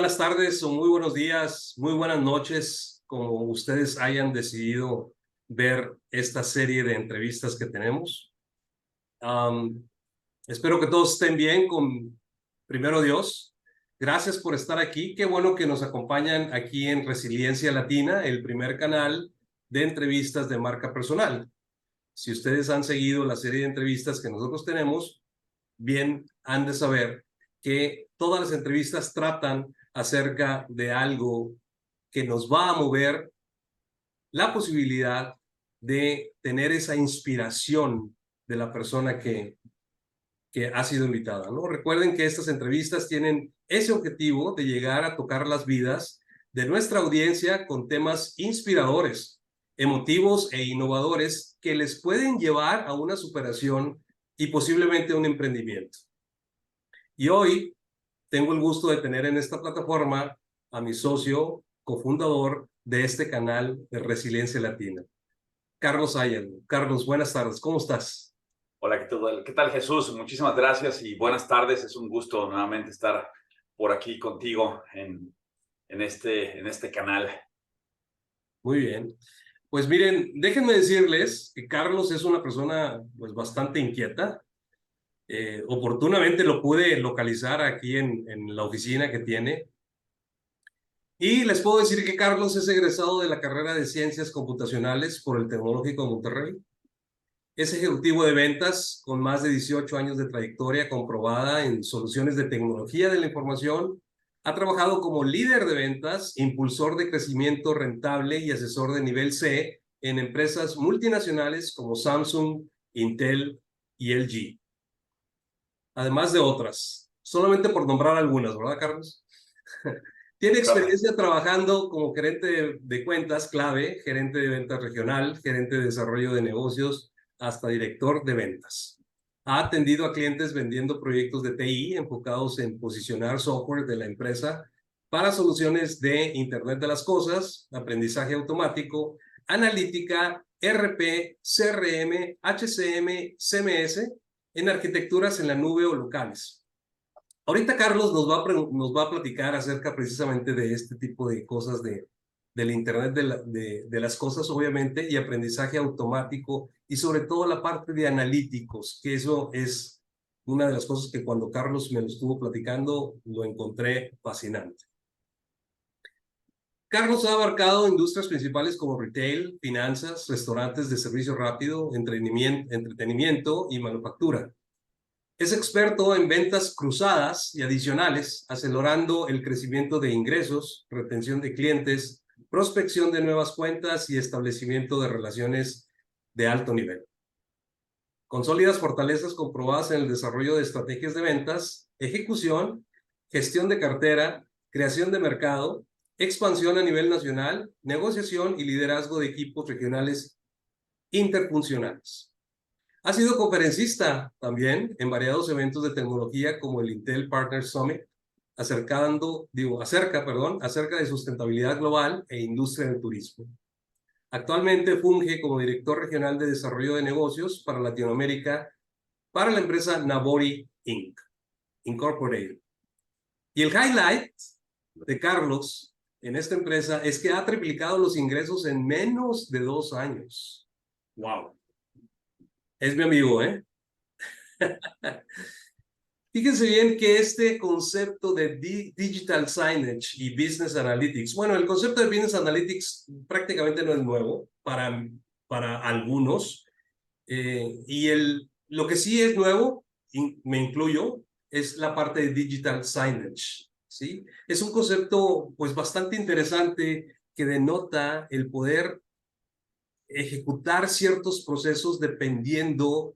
buenas tardes o muy buenos días, muy buenas noches, como ustedes hayan decidido ver esta serie de entrevistas que tenemos. Am, Espero que todos estén bien con primero Dios. Gracias por estar aquí. Qué bueno que nos acompañan aquí en Resiliencia Latina, el primer canal de entrevistas de marca personal. Si ustedes han seguido la serie de entrevistas que nosotros tenemos, bien han de saber que todas las entrevistas tratan acerca de algo que nos va a mover la posibilidad de tener esa inspiración de la persona que ha sido invitada, ¿no? Recuerden que estas entrevistas tienen ese objetivo de llegar a tocar las vidas de nuestra audiencia con temas inspiradores, emotivos e innovadores que les pueden llevar a una superación y posiblemente a un emprendimiento. Y hoy tengo el gusto de tener en esta plataforma a mi socio, cofundador de este canal de Resiliencia Latina, Carlos Ayala. Carlos, buenas tardes, ¿cómo estás? Hola, ¿qué tal, Jesús? Muchísimas gracias y buenas tardes. Es un gusto nuevamente estar por aquí contigo en este canal. Muy bien. Pues miren, déjenme decirles que Carlos es una persona pues bastante inquieta. Oportunamente lo pude localizar aquí en la oficina que tiene. Y les puedo decir que Carlos es egresado de la carrera de Ciencias Computacionales por el Tecnológico de Monterrey. Es ejecutivo de ventas con más de 18 años de trayectoria comprobada en soluciones de tecnología de la información. Ha trabajado como líder de ventas, impulsor de crecimiento rentable y asesor de nivel C en empresas multinacionales como Samsung, Intel y LG, además de otras. Solamente por nombrar algunas, ¿verdad, Carlos? Tiene Claro. experiencia trabajando como gerente de cuentas clave, gerente de ventas regional, gerente de desarrollo de negocios, hasta director de ventas. Ha atendido a clientes vendiendo proyectos de TI enfocados en posicionar software de la empresa para soluciones de Internet de las Cosas, aprendizaje automático, analítica, RP, CRM, HCM, CMS, en arquitecturas en la nube o locales. Ahorita Carlos nos va a platicar acerca precisamente de este tipo de cosas del Internet de las cosas, obviamente, y aprendizaje automático, y sobre todo la parte de analíticos, que eso es una de las cosas que cuando Carlos me lo estuvo platicando, lo encontré fascinante. Carlos ha abarcado industrias principales como retail, finanzas, restaurantes de servicio rápido, entretenimiento y manufactura. Es experto en ventas cruzadas y adicionales, acelerando el crecimiento de ingresos, retención de clientes, prospección de nuevas cuentas y establecimiento de relaciones de alto nivel. Con sólidas fortalezas comprobadas en el desarrollo de estrategias de ventas, ejecución, gestión de cartera, creación de mercado, expansión a nivel nacional, negociación y liderazgo de equipos regionales interfuncionales. Ha sido conferencista también en variados eventos de tecnología como el Intel Partner Summit, acerca de sustentabilidad global e industria del turismo. Actualmente funge como director regional de desarrollo de negocios para Latinoamérica para la empresa Nabori Inc. Incorporated. Y el highlight de Carlos en esta empresa es que ha triplicado los ingresos en menos de 2 años. ¡Wow! Es mi amigo, ¿eh? Fíjense bien que este concepto de Digital Signage y Business Analytics, bueno, el concepto de Business Analytics prácticamente no es nuevo para algunos, lo que sí es nuevo, me incluyo, es la parte de Digital Signage, ¿sí? Es un concepto pues bastante interesante que denota el poder ejecutar ciertos procesos dependiendo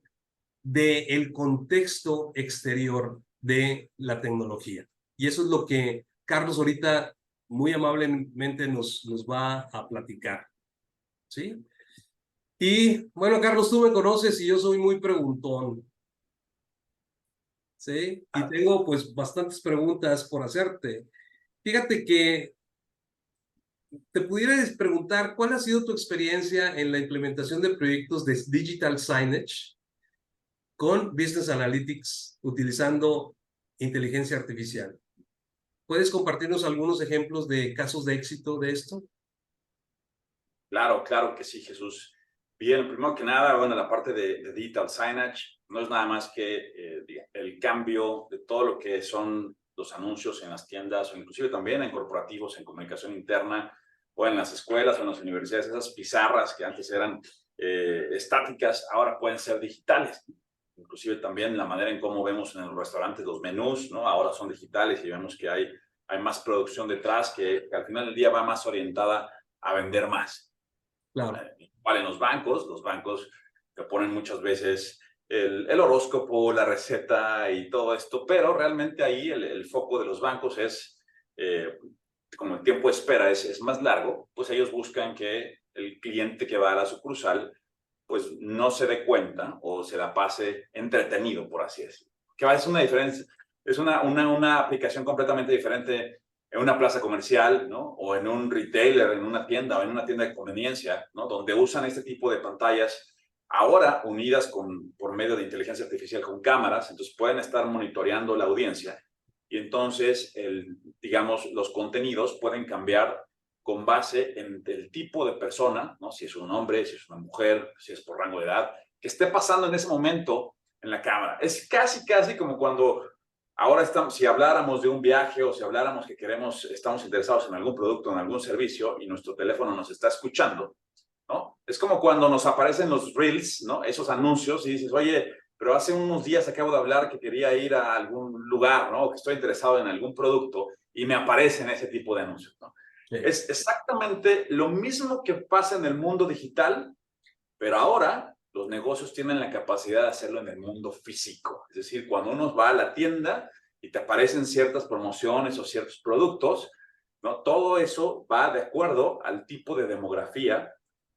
del contexto exterior de la tecnología. Y eso es lo que Carlos ahorita muy amablemente nos va a platicar. ¿Sí? Y bueno, Carlos, tú me conoces y yo soy muy preguntón. ¿Sí? Y tengo pues bastantes preguntas por hacerte. Fíjate que te pudiera preguntar cuál ha sido tu experiencia en la implementación de proyectos de Digital Signage con Business Analytics utilizando inteligencia artificial. ¿Puedes compartirnos algunos ejemplos de casos de éxito de esto? Claro, claro que sí, Jesús. Bien, primero que nada, bueno, la parte de digital signage no es nada más que el cambio de todo lo que son los anuncios en las tiendas o inclusive también en corporativos, en comunicación interna o en las escuelas o en las universidades. Esas pizarras que antes eran estáticas, ahora pueden ser digitales. Inclusive también la manera en cómo vemos en los restaurantes los menús, ¿no? Ahora son digitales y vemos que hay más producción detrás que al final del día va más orientada a vender más. Claro, Igual en los bancos te ponen muchas veces el horóscopo, la receta y todo esto, pero realmente ahí el foco de los bancos es, como el tiempo de espera es más largo, pues ellos buscan que el cliente que va a la sucursal pues no se dé cuenta o se la pase entretenido, por así decirlo. Que es una diferencia, es una aplicación completamente diferente en una plaza comercial, ¿no? O en un retailer, en una tienda o en una tienda de conveniencia, ¿no? Donde usan este tipo de pantallas ahora unidas por medio de inteligencia artificial con cámaras, entonces pueden estar monitoreando la audiencia y entonces, digamos, los contenidos pueden cambiar con base en el tipo de persona, ¿no? Si es un hombre, si es una mujer, si es por rango de edad, que esté pasando en ese momento en la cámara. Es casi como cuando ahora estamos, si habláramos de un viaje o si habláramos que estamos interesados en algún producto, en algún servicio y nuestro teléfono nos está escuchando, ¿no? Es como cuando nos aparecen los reels, ¿no? Esos anuncios y dices, oye, pero hace unos días acabo de hablar que quería ir a algún lugar, ¿no? Que estoy interesado en algún producto y me aparecen ese tipo de anuncios, ¿no? sí, Es exactamente lo mismo que pasa en el mundo digital, pero ahora los negocios tienen la capacidad de hacerlo en el mundo físico. Es decir, cuando uno va a la tienda y te aparecen ciertas promociones o ciertos productos, ¿no? Todo eso va de acuerdo al tipo de demografía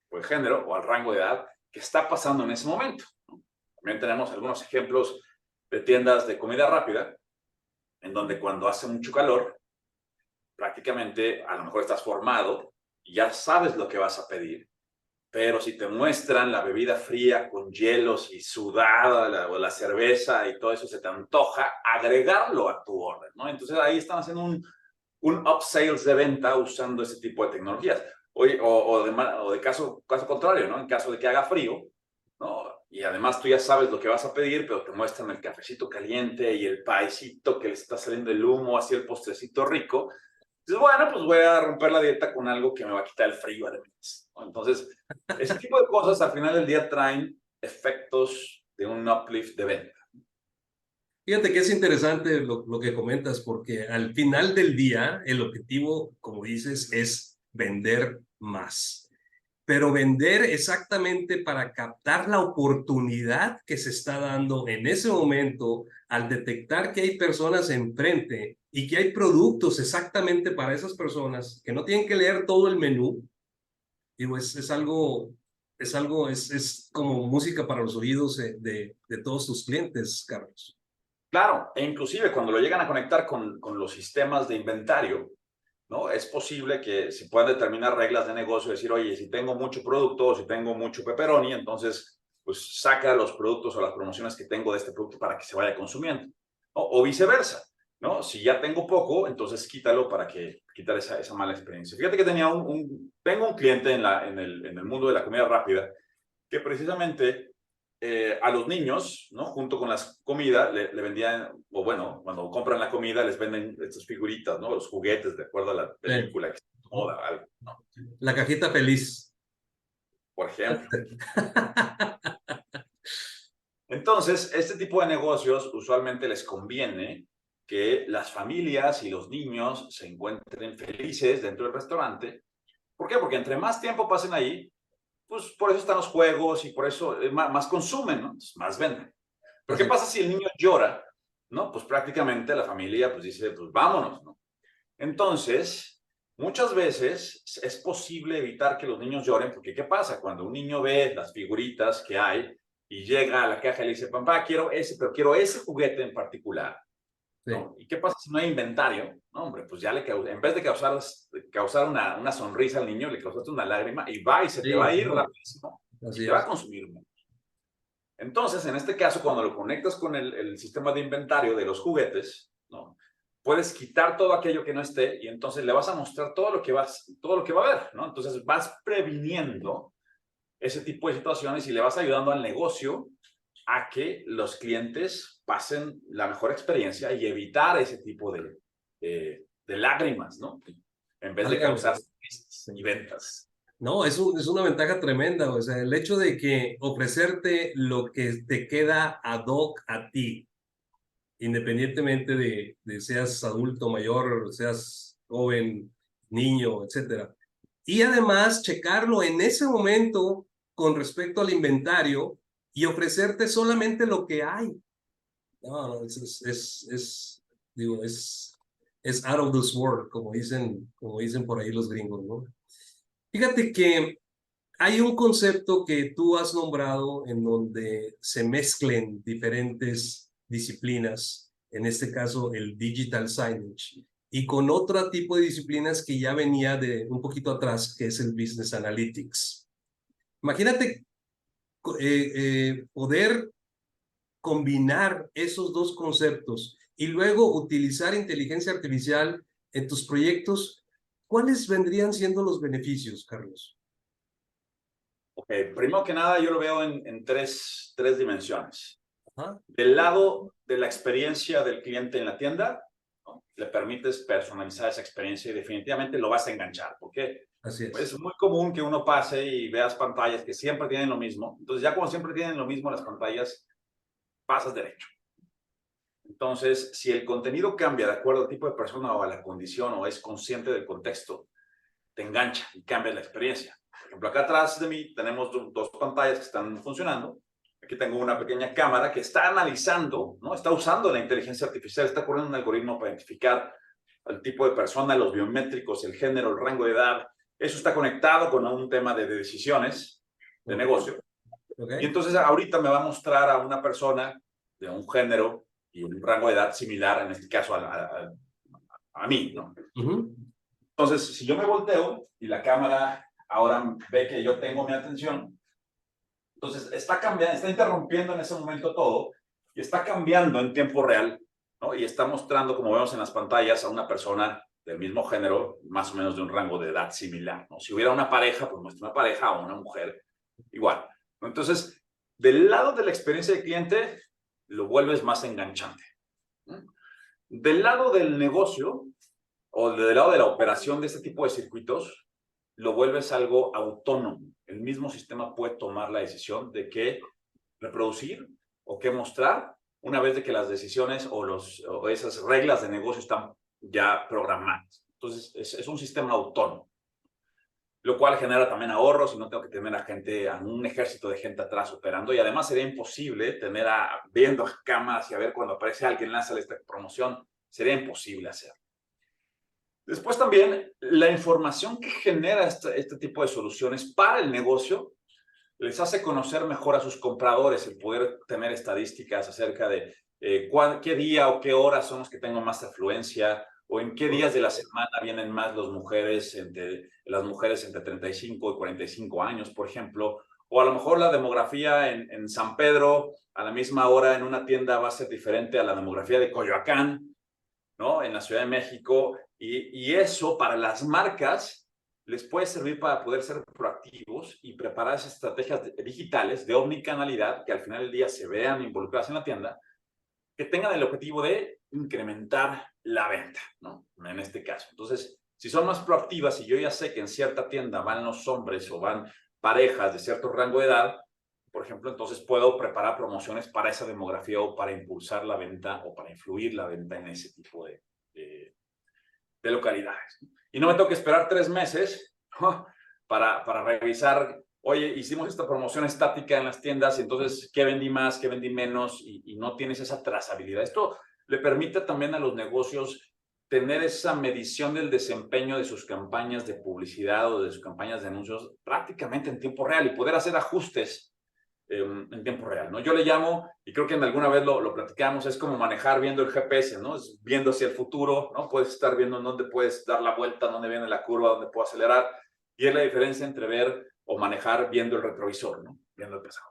o el género o al rango de edad que está pasando en ese momento, ¿no? También tenemos algunos ejemplos de tiendas de comida rápida, en donde cuando hace mucho calor, prácticamente a lo mejor estás formado y ya sabes lo que vas a pedir, pero si te muestran la bebida fría con hielos y sudada o la cerveza y todo eso, se te antoja agregarlo a tu orden, ¿no? Entonces ahí están haciendo un upsales de venta usando ese tipo de tecnologías. O de caso contrario, ¿no? En caso de que haga frío, ¿no? Y además tú ya sabes lo que vas a pedir, pero te muestran el cafecito caliente y el paisito que le está saliendo el humo, así el postrecito rico. Entonces, bueno, pues voy a romper la dieta con algo que me va a quitar el frío además, ¿no? Entonces, ese tipo de cosas al final del día traen efectos de un uplift de venta. fíjate que es interesante lo que comentas, porque al final del día el objetivo, como dices, es vender más. Pero vender exactamente para captar la oportunidad que se está dando en ese momento al detectar que hay personas enfrente y que hay productos exactamente para esas personas que no tienen que leer todo el menú. Digo, es como música para los oídos de todos tus clientes, Carlos. Claro, e inclusive cuando lo llegan a conectar con los sistemas de inventario, ¿no? Es posible que se puedan determinar reglas de negocio, decir, oye, si tengo mucho producto o si tengo mucho pepperoni, entonces, pues saca los productos o las promociones que tengo de este producto para que se vaya consumiendo, ¿no? O viceversa, ¿no? Si ya tengo poco, entonces quítalo para quitar esa mala experiencia. Fíjate que tengo un cliente en el mundo de la comida rápida que precisamente a los niños, ¿no? Junto con las comidas, le vendían, o bueno, cuando compran la comida, les venden estas figuritas, ¿no? Los juguetes, de acuerdo a la película que se moda, algo, ¿no? La cajita feliz. Por ejemplo. Entonces, este tipo de negocios usualmente les conviene que las familias y los niños se encuentren felices dentro del restaurante. ¿Por qué? Porque entre más tiempo pasen ahí, pues por eso están los juegos y por eso más consumen, ¿no? Entonces, más venden. Pero ¿qué Así. pasa si el niño llora? ¿No? Pues prácticamente la familia pues dice, pues vámonos, ¿no? Entonces, muchas veces es posible evitar que los niños lloren, porque ¿qué pasa? Cuando un niño ve las figuritas que hay y llega a la caja y le dice, papá, quiero ese, pero quiero ese juguete en particular, Sí. ¿no? ¿Y qué pasa si no hay inventario? No, hombre, pues ya en vez de causar una sonrisa al niño, le causaste una lágrima y va y se te va Sí, a ir no, rapidísimo y así te va a es. consumir mucho. Entonces, en este caso, cuando lo conectas con el sistema de inventario de los juguetes, ¿no? puedes quitar todo aquello que no esté y entonces le vas a mostrar todo lo que va a ver, ¿no? Entonces vas previniendo ese tipo de situaciones y le vas ayudando al negocio a que los clientes pasen la mejor experiencia y evitar ese tipo de lágrimas, ¿no? En vez de Válgame. causar crisis y ventas. No, es una ventaja tremenda, o sea, el hecho de que ofrecerte lo que te queda ad hoc a ti, independientemente de seas adulto, mayor, seas joven, niño, etcétera. Y además checarlo en ese momento con respecto al inventario y ofrecerte solamente lo que hay. No, no, digo, es out of this world, como dicen por ahí los gringos, ¿no? Fíjate que hay un concepto que tú has nombrado en donde se mezclen diferentes disciplinas, en este caso el digital signage, y con otro tipo de disciplinas que ya venía de un poquito atrás, que es el business analytics. Imagínate poder combinar esos dos conceptos y luego utilizar inteligencia artificial en tus proyectos. ¿Cuáles vendrían siendo los beneficios, Carlos? Ok, primero que nada yo lo veo en tres dimensiones. Ajá. Del lado de la experiencia del cliente en la tienda, ¿no? Le permites personalizar esa experiencia y definitivamente lo vas a enganchar. ¿Por qué? Así Pues es. es muy común que uno pase y veas pantallas que siempre tienen lo mismo. Entonces ya como siempre tienen lo mismo las pantallas, pasas derecho. Entonces, si el contenido cambia de acuerdo al tipo de persona o a la condición o es consciente del contexto, te engancha y cambia la experiencia. Por ejemplo, acá atrás de mí tenemos dos pantallas que están funcionando. Aquí tengo una pequeña cámara que está analizando, ¿no? Está usando la inteligencia artificial, está corriendo un algoritmo para identificar el tipo de persona, los biométricos, el género, el rango de edad. Eso está conectado con un tema de decisiones de negocio. Y Okay. entonces ahorita me va a mostrar a una persona de un género y un rango de edad similar, en este caso a mí, ¿no? Entonces, si yo me volteo y la cámara ahora ve que yo tengo mi atención, entonces está cambiando, está interrumpiendo en ese momento todo y está cambiando en tiempo real, ¿no? Y está mostrando, como vemos en las pantallas, a una persona del mismo género, más o menos de un rango de edad similar, ¿no? Si hubiera una pareja, pues muestra una pareja o una mujer igual, ¿no? Entonces, del lado de la experiencia del cliente, lo vuelves más enganchante, ¿no? Del lado del negocio, o del lado de la operación de este tipo de circuitos, lo vuelves algo autónomo. El mismo sistema puede tomar la decisión de qué reproducir o qué mostrar una vez de que las decisiones o esas reglas de negocio están ya programadas. Entonces, es un sistema autónomo, lo cual genera también ahorros y no tengo que tener a un ejército de gente atrás operando. Y además sería imposible tener viendo cámaras y a ver cuando aparece alguien, lanza esta promoción. Sería imposible hacerlo. Después también la información que genera este tipo de soluciones para el negocio les hace conocer mejor a sus compradores, el poder tener estadísticas acerca de qué día o qué horas son los que tengo más afluencia o en qué días de la semana vienen más las mujeres entre 35 y 45 años, por ejemplo, o a lo mejor la demografía en San Pedro a la misma hora en una tienda va a ser diferente a la demografía de Coyoacán, ¿no? En la Ciudad de México, y eso para las marcas les puede servir para poder ser proactivos y preparar esas estrategias digitales de omnicanalidad que al final del día se vean involucradas en la tienda, que tengan el objetivo de incrementar la venta, ¿no? En este caso. Entonces, si son más proactivas y yo ya sé que en cierta tienda van los hombres o van parejas de cierto rango de edad, por ejemplo, entonces puedo preparar promociones para esa demografía o para impulsar la venta o para influir la venta en ese tipo de localidades. Y no me tengo que esperar 3 meses para revisar, oye, hicimos esta promoción estática en las tiendas, y entonces, ¿qué vendí más, qué vendí menos? Y no tienes esa trazabilidad. Esto le permite también a los negocios tener esa medición del desempeño de sus campañas de publicidad o de sus campañas de anuncios prácticamente en tiempo real y poder hacer ajustes en tiempo real, ¿no? Yo le llamo, y creo que en alguna vez lo platicamos, es como manejar viendo el GPS, ¿no? Es viendo hacia el futuro, ¿no? Puedes estar viendo en dónde puedes dar la vuelta, dónde viene la curva, dónde puedo acelerar, y es la diferencia entre ver o manejar viendo el retrovisor, ¿no? Viendo el pasado.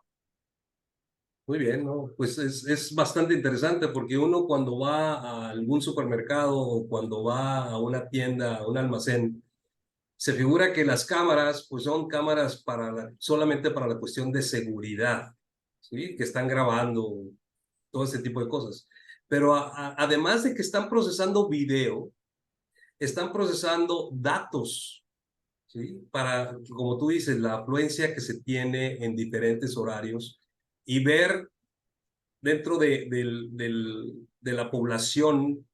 Muy bien, ¿no? Pues es bastante interesante porque uno cuando va a algún supermercado o cuando va a una tienda, a un almacén, se figura que las cámaras, pues son cámaras solamente para la cuestión de seguridad, ¿sí? Que están grabando todo ese tipo de cosas. Pero además de que están procesando video, están procesando datos, ¿sí? Para, como tú dices, la afluencia que se tiene en diferentes horarios y ver dentro de la población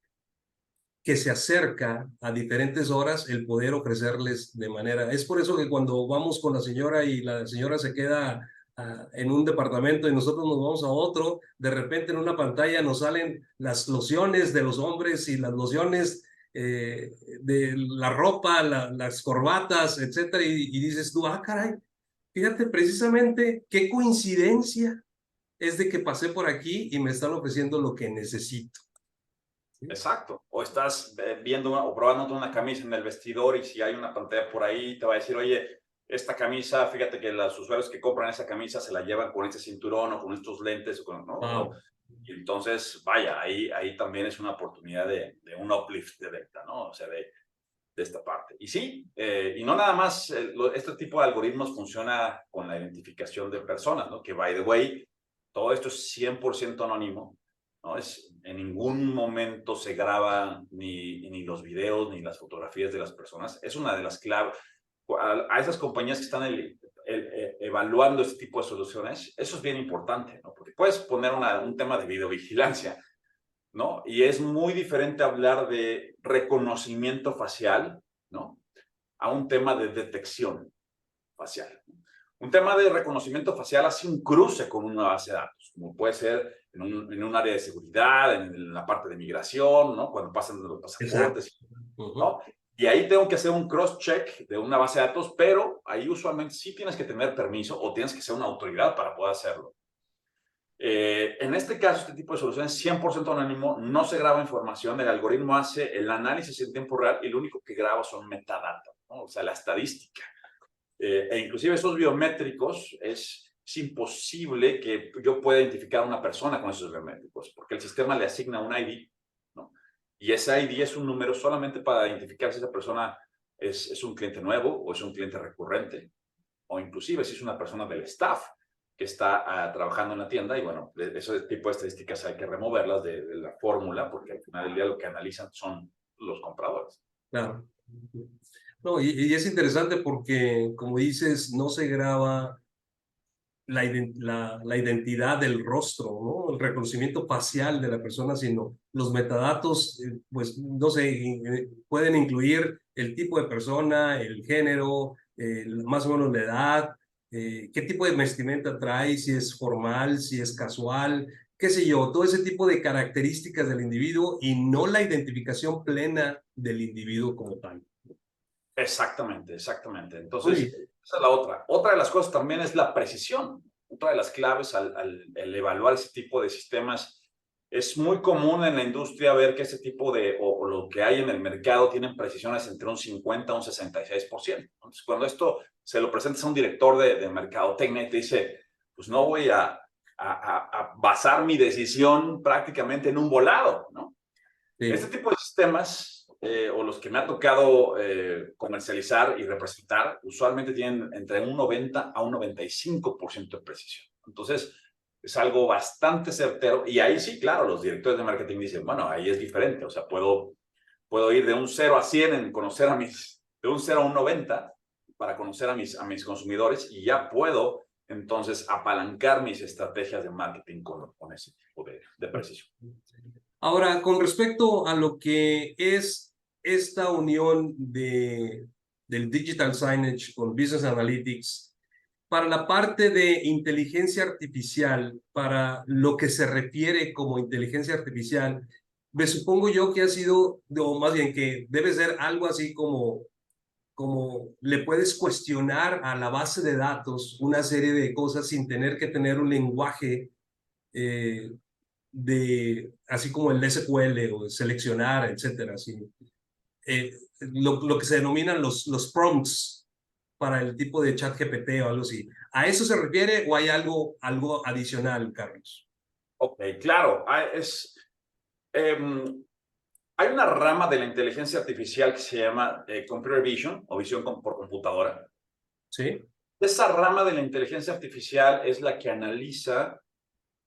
que se acerca a diferentes horas, el poder ofrecerles de manera. Es por eso que cuando vamos con la señora y la señora se queda en un departamento y nosotros nos vamos a otro, de repente en una pantalla nos salen las lociones de los hombres y las lociones de la ropa, las corbatas, etcétera, y dices tú, ah, caray, fíjate precisamente qué coincidencia es de que pasé por aquí y me están ofreciendo lo que necesito. ¿Sí? Exacto. O estás viendo o probando una camisa en el vestidor y si hay una pantalla por ahí, te va a decir, oye, esta camisa, fíjate que los usuarios que compran esa camisa se la llevan con este cinturón o con estos lentes, ¿no? Wow. Y entonces, vaya, ahí también es una oportunidad de un uplift de venta, ¿no? O sea, de esta parte. Y sí, y no nada más, este tipo de algoritmos funciona con la identificación de personas, ¿no? Que, by the way, todo esto es 100% anónimo, ¿no? En ningún momento se graban ni los videos ni las fotografías de las personas. Es una de las claves. A esas compañías que están evaluando este tipo de soluciones, eso es bien importante, ¿no? Porque puedes poner un tema de videovigilancia, ¿no? Y es muy diferente hablar de reconocimiento facial, ¿no? A un tema de detección facial. Un tema de reconocimiento facial hace un cruce con una base de datos, como puede ser en un área de seguridad, en la parte de migración, ¿no? Cuando pasan los Exacto. pasaportes, ¿no? Y ahí tengo que hacer un cross-check de una base de datos, pero ahí usualmente sí tienes que tener permiso o tienes que ser una autoridad para poder hacerlo. En este caso, este tipo de solución es 100% anónimo, no se graba información, el algoritmo hace el análisis en tiempo real y lo único que graba son metadatos, ¿no? O sea, la estadística. E inclusive esos biométricos es imposible que yo pueda identificar a una persona con esos biométricos, porque el sistema le asigna un ID, ¿no? Y ese ID es un número solamente para identificar si esa persona es un cliente nuevo o es un cliente recurrente, o inclusive si es una persona del staff que está trabajando en la tienda. Y bueno, ese tipo de estadísticas hay que removerlas de la fórmula, porque al final del día lo que analizan son los compradores. Claro. No, y es interesante porque, como dices, no se graba la identidad del rostro, ¿no? El reconocimiento facial de la persona, sino los metadatos, pues, no sé, pueden incluir el tipo de persona, el género, más o menos la edad, qué tipo de vestimenta trae, si es formal, si es casual, qué sé yo, todo ese tipo de características del individuo y no la identificación plena del individuo como tal. Exactamente, exactamente. Muy Entonces, bien. esa es la otra. Otra de las cosas también es la precisión. Otra de las claves al evaluar ese tipo de sistemas. Es muy común en la industria ver que ese tipo o lo que hay en el mercado tienen precisiones entre un 50 a un 66%. Entonces, cuando esto se lo presentas a un director de mercadotecnia y te dice, pues no voy a basar mi decisión prácticamente en un volado, ¿no? Este Sí. tipo de sistemas, o los que me ha tocado comercializar y representar, usualmente tienen entre un 90 a un 95% de precisión. Entonces, es algo bastante certero. Y ahí sí, claro, los directores de marketing dicen, bueno, ahí es diferente. O sea, puedo ir de un 0 a 100 en conocer de un 0 a un 90 para conocer a mis consumidores, y ya puedo entonces apalancar mis estrategias de marketing con ese tipo de precisión. Ahora, con respecto a lo que es esta unión del Digital Signage con Business Analytics, para la parte de inteligencia artificial, para lo que se refiere como inteligencia artificial, me supongo yo que ha sido, o más bien que debe ser algo así como le puedes cuestionar a la base de datos una serie de cosas sin tener que tener un lenguaje eh, así como el SQL o seleccionar, etcétera. Así. Lo que se denominan los prompts para el tipo de chat GPT o algo así. ¿A eso se refiere o hay algo adicional, Carlos? Ok, claro. Hay una rama de la inteligencia artificial que se llama Computer Vision o visión por computadora. Sí. Esa rama de la inteligencia artificial es la que analiza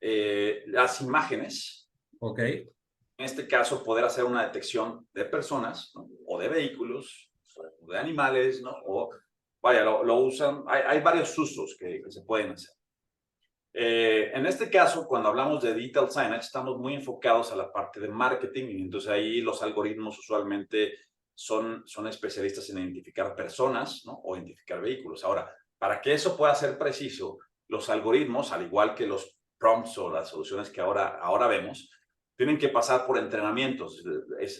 las imágenes. Ok. En este caso, poder hacer una detección de personas, ¿no? O de vehículos, o de animales, ¿no? O, vaya, lo usan. Hay varios usos que se pueden hacer. En este caso, cuando hablamos de digital signage, estamos muy enfocados a la parte de marketing y entonces ahí los algoritmos usualmente son especialistas en identificar personas, ¿no? O identificar vehículos. Ahora, para que eso pueda ser preciso, los algoritmos, al igual que los prompts o las soluciones que ahora vemos, tienen que pasar por entrenamientos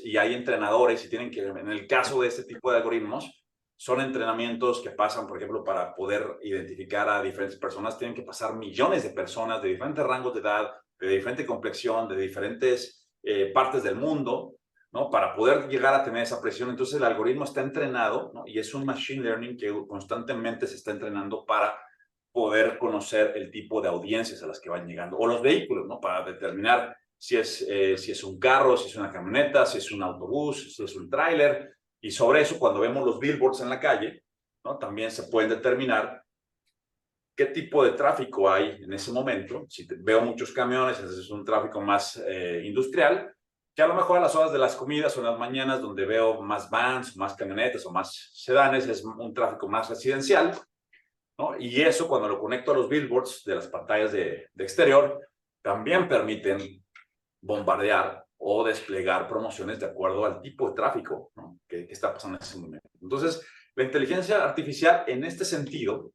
y hay entrenadores y tienen que, en el caso de este tipo de algoritmos, son entrenamientos que pasan, por ejemplo, para poder identificar a diferentes personas, tienen que pasar millones de personas de diferentes rangos de edad, de diferente complexión, de diferentes partes del mundo, ¿no? Para poder llegar a tener esa presión. Entonces el algoritmo está entrenado, ¿no? Y es un machine learning que constantemente se está entrenando para poder conocer el tipo de audiencias a las que van llegando, o los vehículos, ¿no? Para determinar si es un carro, si es una camioneta, si es un autobús, si es un tráiler. Y sobre eso, cuando vemos los billboards en la calle, ¿no? También se pueden determinar qué tipo de tráfico hay en ese momento. Si veo muchos camiones, ese es un tráfico más industrial, que a lo mejor a las horas de las comidas o en las mañanas, donde veo más vans, más camionetas o más sedanes, es un tráfico más residencial, ¿no? Y eso, cuando lo conecto a los billboards de las pantallas de exterior, también permiten bombardear o desplegar promociones de acuerdo al tipo de tráfico, ¿no? que está pasando en ese momento. Entonces, la inteligencia artificial en este sentido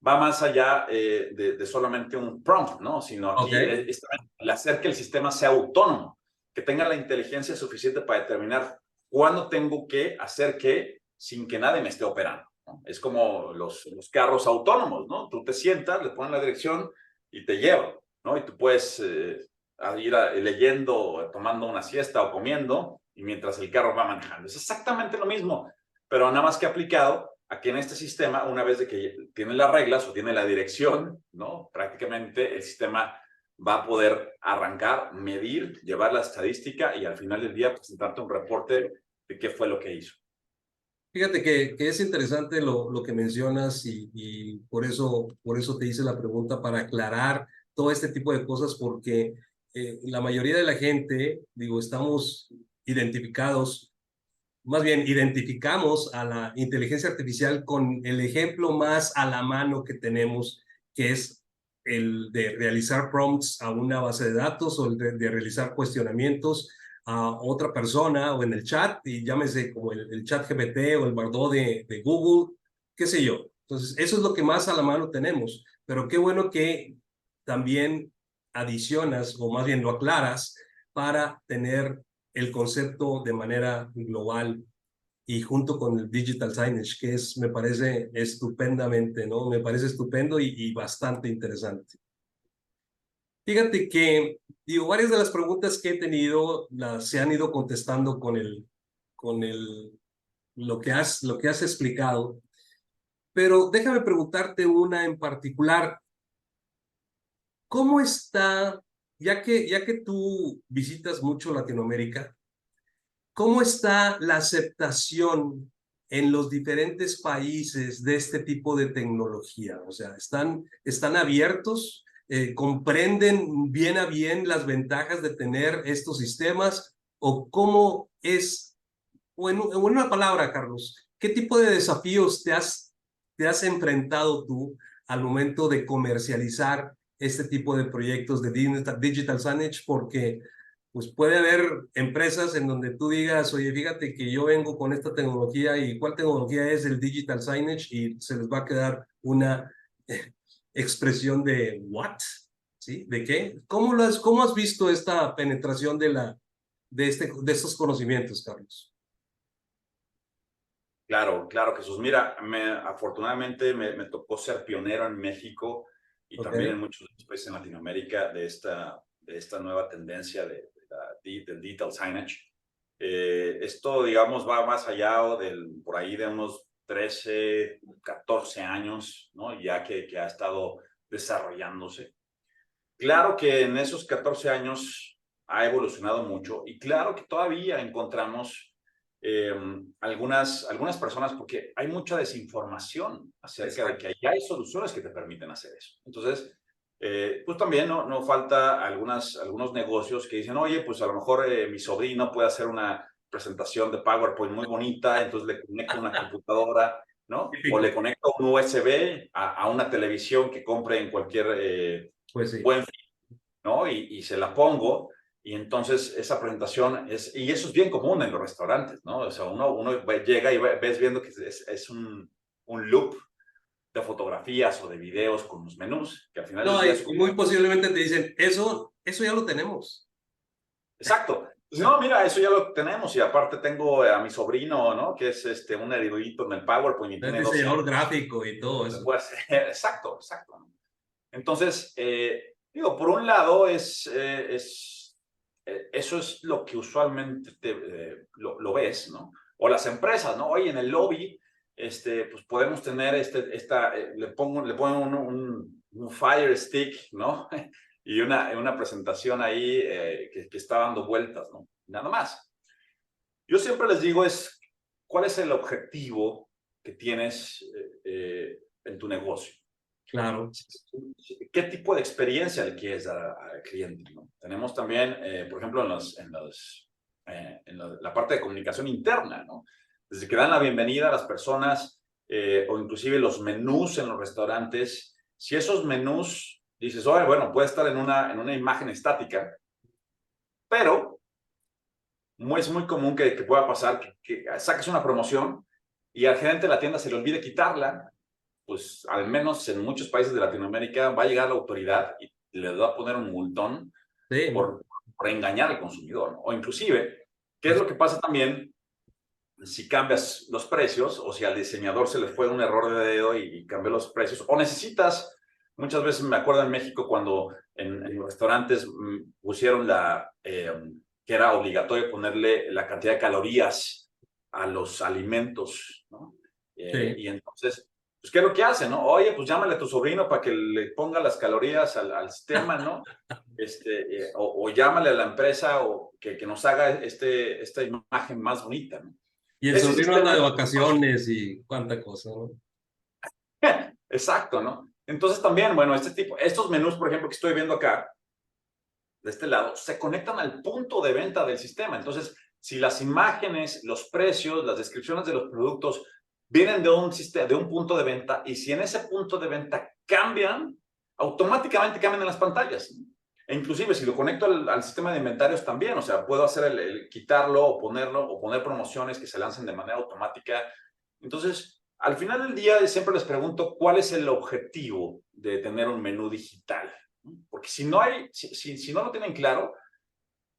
va más allá de solamente un prompt, ¿no? Sino Ok. aquí es el hacer que el sistema sea autónomo, que tenga la inteligencia suficiente para determinar cuándo tengo que hacer qué sin que nadie me esté operando, ¿no? Es como los carros autónomos, ¿no? Tú te sientas, le pones la dirección y te lleva, ¿no? Y tú puedes ir leyendo, tomando una siesta o comiendo, y mientras el carro va manejando. Es exactamente lo mismo, pero nada más que aplicado a que en este sistema, una vez de que tiene las reglas o tiene la dirección, ¿no? Prácticamente el sistema va a poder arrancar, medir, llevar la estadística y al final del día presentarte un reporte de qué fue lo que hizo. Fíjate que es interesante lo que mencionas y por eso te hice la pregunta para aclarar todo este tipo de cosas porque la mayoría de la gente, digo, estamos identificados, más bien identificamos a la inteligencia artificial con el ejemplo más a la mano que tenemos, que es el de realizar prompts a una base de datos o el de realizar cuestionamientos a otra persona o en el chat, y llámese como el chat GPT o el Bardot de Google, qué sé yo. Entonces, eso es lo que más a la mano tenemos, pero qué bueno que también adicionas, o más bien lo aclaras, para tener el concepto de manera global y junto con el digital signage, que es, me parece estupendamente, ¿no? Me parece estupendo y bastante interesante. Fíjate que, digo, varias de las preguntas que he tenido se han ido contestando lo que has explicado, pero déjame preguntarte una en particular. ¿Cómo está, ya que tú visitas mucho Latinoamérica, cómo está la aceptación en los diferentes países de este tipo de tecnología? O sea, ¿están abiertos? ¿Comprenden bien a bien las ventajas de tener estos sistemas? ¿O cómo es, en una palabra, Carlos, qué tipo de desafíos te has enfrentado tú al momento de comercializar este tipo de proyectos de digital signage? Porque pues puede haber empresas en donde tú digas, oye, fíjate que yo vengo con esta tecnología y cuál tecnología es el digital signage y se les va a quedar una expresión de ¿what? ¿Sí? ¿De qué? ¿Cómo has visto esta penetración de estos conocimientos, Carlos? Claro, claro, Jesús. Mira, afortunadamente me tocó ser pionero en México y Ok, también en muchos países en Latinoamérica de esta nueva tendencia del digital signage. Esto, digamos, va más allá por ahí de unos 13, 14 años, ¿no? Ya que ha estado desarrollándose. Claro que en esos 14 años ha evolucionado mucho y claro que todavía encontramos algunas personas, porque hay mucha desinformación acerca de que ya hay soluciones que te permiten hacer eso. Entonces, pues también no falta algunos negocios que dicen, oye, pues a lo mejor mi sobrino puede hacer una presentación de PowerPoint muy bonita, entonces le conecto una computadora, ¿no? O le conecto un USB a una televisión que compre en cualquier Pues sí. buen fin, ¿no? Y se la pongo. Y entonces esa presentación y eso es bien común en los restaurantes, ¿no? O sea, uno llega y ves viendo que es un loop de fotografías o de videos con los menús, que al final del No, día es y como... muy posiblemente te dicen, eso ya lo tenemos. Exacto. Pues no, mira, eso ya lo tenemos y aparte tengo a mi sobrino, ¿no? Que es un erudito en el PowerPoint y Es tiene 12 diseñador años. gráfico y todo eso. Pues, exacto. Entonces, digo, por un lado eso es lo que usualmente lo ves, ¿no? O las empresas, ¿no? Hoy en el lobby, pues podemos tener le ponen un Fire Stick, ¿no? Y una presentación ahí que está dando vueltas, ¿no? Nada más. Yo siempre les digo ¿cuál es el objetivo que tienes en tu negocio? Claro. ¿Qué tipo de experiencia le quieres dar al cliente, ¿no? Tenemos también, por ejemplo, la parte de comunicación interna, ¿no? Desde que dan la bienvenida a las personas o inclusive los menús en los restaurantes, si esos menús dices, oye, bueno, puede estar en una imagen estática, pero es muy común que pueda pasar que saques una promoción y al gerente de la tienda se le olvide quitarla, pues al menos en muchos países de Latinoamérica va a llegar la autoridad y le va a poner un multón Sí, por engañar al consumidor, ¿no? O inclusive, ¿qué es pues, lo que pasa también si cambias los precios o si al diseñador se le fue un error de dedo y cambió los precios? O necesitas, muchas veces me acuerdo en México cuando en los restaurantes pusieron que era obligatorio ponerle la cantidad de calorías a los alimentos, ¿no? sí. Y entonces, pues, ¿qué es lo que hacen, no? Oye, pues llámale a tu sobrino para que le ponga las calorías al sistema, ¿no? O llámale a la empresa o que nos haga esta imagen más bonita, ¿no? Y el Ese sobrino anda sistema de es vacaciones y cuánta cosa, ¿no? exacto, ¿no? Entonces también, bueno, estos menús, por ejemplo, que estoy viendo acá, de este lado, se conectan al punto de venta del sistema. Entonces, si las imágenes, los precios, las descripciones de los productos vienen de un punto de venta y si en ese punto de venta cambian, automáticamente cambian en las pantallas. E inclusive si lo conecto al sistema de inventarios también, o sea, puedo hacer el quitarlo o ponerlo o poner promociones que se lancen de manera automática. Entonces, al final del día siempre les pregunto cuál es el objetivo de tener un menú digital. Porque si no lo tienen claro,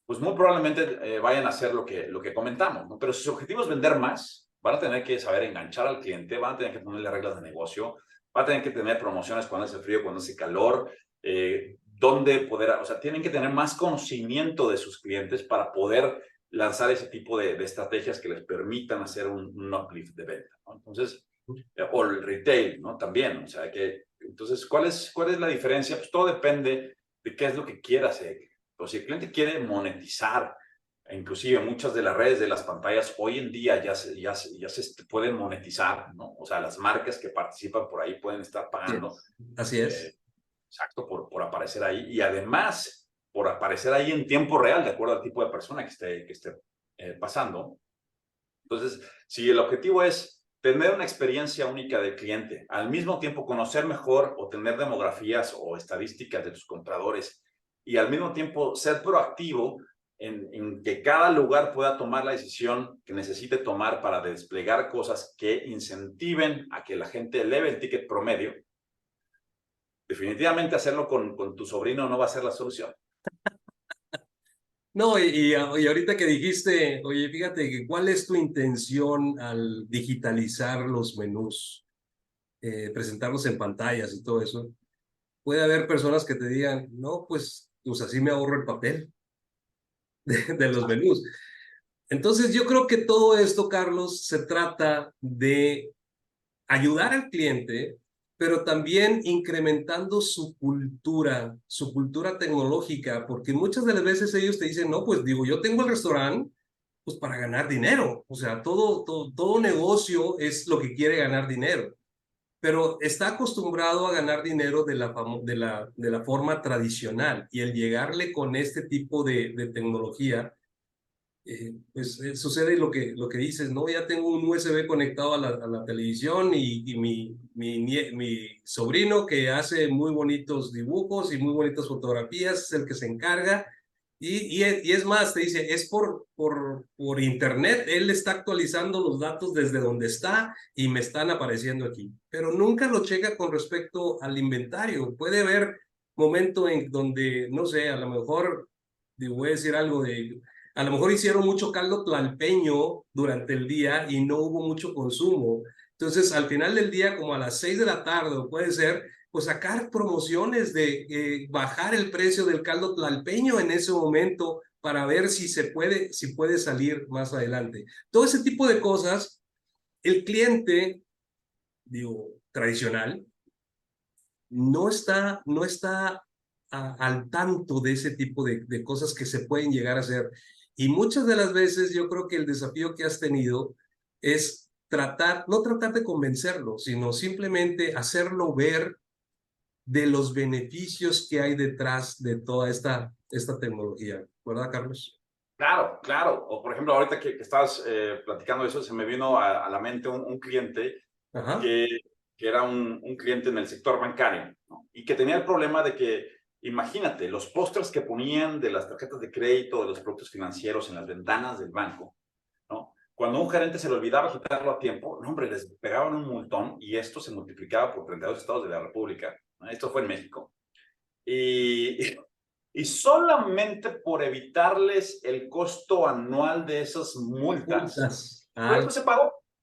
pues muy probablemente vayan a hacer lo que comentamos, ¿no? Pero si su objetivo es vender más, van a tener que saber enganchar al cliente, van a tener que ponerle reglas de negocio, van a tener que tener promociones cuando hace frío, cuando hace calor, o sea, tienen que tener más conocimiento de sus clientes para poder lanzar ese tipo de estrategias que les permitan hacer un uplift de venta, ¿no? Entonces, o el retail, ¿no? También, o sea, entonces, ¿cuál es la diferencia? Pues todo depende de qué es lo que quiera hacer. Pues si el cliente quiere monetizar, inclusive muchas de las redes de las pantallas hoy en día ya se pueden monetizar, ¿no? O sea, las marcas que participan por ahí pueden estar pagando, Así es. exacto, por aparecer ahí y además por aparecer ahí en tiempo real, de acuerdo al tipo de persona que esté pasando. Entonces, si el objetivo es tener una experiencia única del cliente, al mismo tiempo conocer mejor o tener demografías o estadísticas de tus compradores y al mismo tiempo ser proactivo en que cada lugar pueda tomar la decisión que necesite tomar para desplegar cosas que incentiven a que la gente eleve el ticket promedio, definitivamente hacerlo con tu sobrino no va a ser la solución. No, y ahorita que dijiste, oye, fíjate que cuál es tu intención al digitalizar los menús, presentarlos en pantallas y todo eso. Puede haber personas que te digan, no, pues así me ahorro el papel de los menús. Entonces yo creo que todo esto, Carlos, se trata de ayudar al cliente, pero también incrementando su cultura tecnológica, porque muchas de las veces ellos te dicen, no, pues digo, yo tengo el restaurante pues para ganar dinero, o sea, todo negocio es lo que quiere ganar dinero, pero está acostumbrado a ganar dinero de la forma tradicional, y el llegarle con este tipo de tecnología, pues sucede lo que dices, ¿no? Ya tengo un USB conectado a la televisión, y mi sobrino, que hace muy bonitos dibujos y muy bonitas fotografías, es el que se encarga. Y es más, te dice, es por internet, él está actualizando los datos desde donde está y me están apareciendo aquí. Pero nunca lo checa con respecto al inventario. Puede haber momento en donde, no sé, a lo mejor, voy a decir algo de, a lo mejor hicieron mucho caldo tlalpeño durante el día y no hubo mucho consumo. Entonces, al final del día, como a las 6 de la tarde, o puede ser, pues sacar promociones de bajar el precio del caldo tlalpeño en ese momento para ver si puede salir más adelante. Todo ese tipo de cosas, el cliente, digo, tradicional, no está al tanto de ese tipo de cosas que se pueden llegar a hacer. Y muchas de las veces yo creo que el desafío que has tenido es no tratar de convencerlo, sino simplemente hacerlo ver de los beneficios que hay detrás de toda esta tecnología. ¿Verdad, Carlos? Claro, claro. O por ejemplo, ahorita que estabas platicando eso, se me vino a la mente un cliente Ajá. que, que era un cliente en el sector bancario, ¿no? Y que tenía el problema de que, imagínate, los pósters que ponían de las tarjetas de crédito, de los productos financieros en las ventanas del banco, ¿no? Cuando un gerente se le olvidaba quitarlo a tiempo, no, hombre, les pegaban un montón y esto se multiplicaba por 32 estados de la República, ¿no? Esto fue en México. Y solamente por evitarles el costo anual de esas multas, Juntas.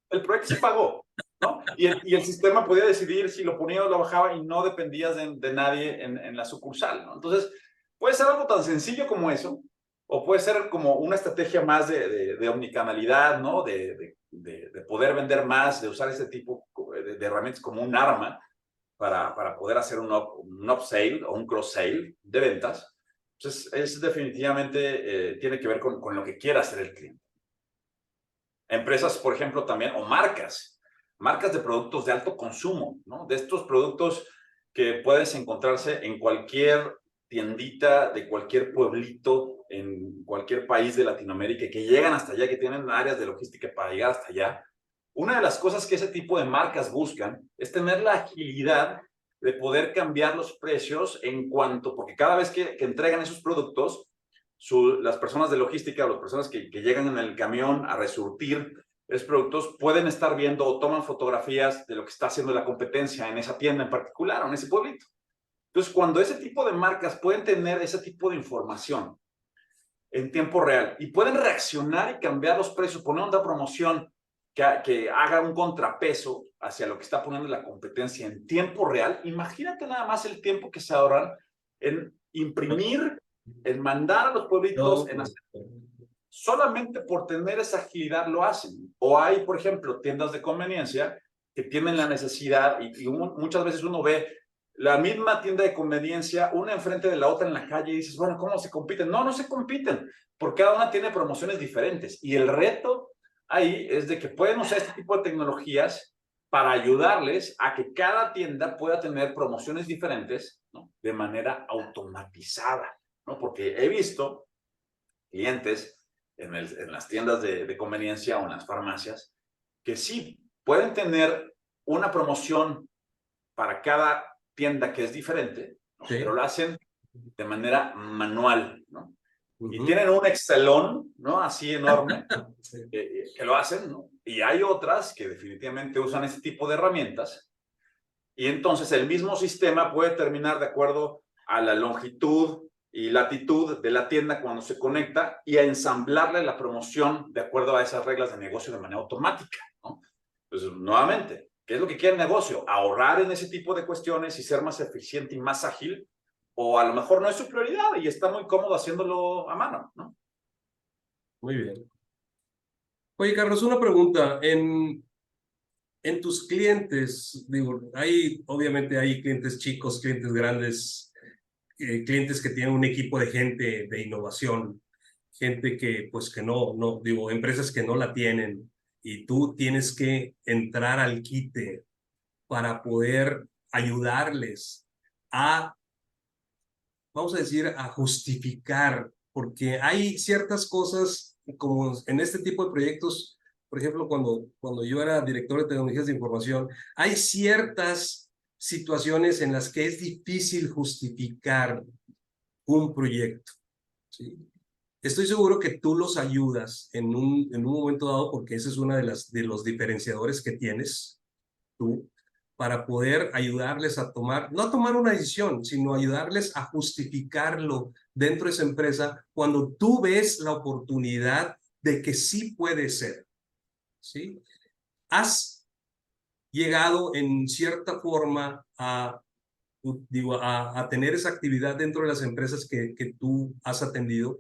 el proyecto se pagó, ¿no? Y el sistema podía decidir si lo ponía o lo bajaba y no dependías de nadie en la sucursal, ¿no? Entonces, puede ser algo tan sencillo como eso, o puede ser como una estrategia más de omnicanalidad, ¿no? De poder vender más, de usar este tipo de herramientas como un arma para poder hacer un upsell o un cross-sale de ventas. Entonces, es definitivamente tiene que ver con lo que quiera hacer el cliente. Empresas, por ejemplo, también, o marcas de productos de alto consumo, ¿no? De estos productos que puedes encontrarse en cualquier tiendita de cualquier pueblito en cualquier país de Latinoamérica, que llegan hasta allá, que tienen áreas de logística para llegar hasta allá. Una de las cosas que ese tipo de marcas buscan es tener la agilidad de poder cambiar los precios en cuanto, porque cada vez que entregan esos productos, las personas de logística o las personas que llegan en el camión a resurtir esos productos pueden estar viendo o toman fotografías de lo que está haciendo la competencia en esa tienda en particular o en ese pueblito. Entonces, cuando ese tipo de marcas pueden tener ese tipo de información en tiempo real y pueden reaccionar y cambiar los precios, poner una promoción que haga un contrapeso hacia lo que está poniendo la competencia en tiempo real, imagínate nada más el tiempo que se ahorran en imprimir, en mandar a los pueblitos, No, en hacer, solamente por tener esa agilidad lo hacen. O hay, por ejemplo, tiendas de conveniencia que tienen la necesidad y muchas veces uno ve la misma tienda de conveniencia, una enfrente de la otra en la calle y dices, bueno, ¿cómo se compiten? No, no se compiten, porque cada una tiene promociones diferentes. Y el reto ahí es de que pueden usar este tipo de tecnologías para ayudarles a que cada tienda pueda tener promociones diferentes, ¿no? De manera automatizada, ¿no? Porque he visto clientes en las tiendas de conveniencia o en las farmacias que sí pueden tener una promoción para cada tienda que es diferente, ¿no? sí. Pero lo hacen de manera manual, ¿no? Y Ujú. tienen un Excelón, ¿no? Así enorme, Sí. que lo hacen, ¿no? Y hay otras que definitivamente usan este tipo de herramientas y entonces el mismo sistema puede terminar de acuerdo a la longitud y latitud de la tienda cuando se conecta y a ensamblarle la promoción de acuerdo a esas reglas de negocio de manera automática, ¿no? Entonces, nuevamente, ¿qué es lo que quiere el negocio? Ahorrar en ese tipo de cuestiones y ser más eficiente y más ágil, o a lo mejor no es su prioridad y está muy cómodo haciéndolo a mano, ¿no? Muy bien. Oye, Carlos, una pregunta. en tus clientes, digo, obviamente hay clientes chicos, clientes grandes, clientes que tienen un equipo de gente de innovación, gente que, pues que no, digo, empresas que no la tienen y tú tienes que entrar al quite para poder ayudarles a, vamos a decir, a justificar, porque hay ciertas cosas, como en este tipo de proyectos, por ejemplo, cuando yo era director de tecnologías de información, hay ciertas situaciones en las que es difícil justificar un proyecto, ¿sí? Estoy seguro que tú los ayudas en un momento dado, porque ese es uno de los diferenciadores que tienes tú, para poder ayudarles a tomar, no a tomar una decisión, sino ayudarles a justificarlo dentro de esa empresa cuando tú ves la oportunidad de que sí puede ser, ¿sí? Has llegado en cierta forma digo, a tener esa actividad dentro de las empresas que tú has atendido.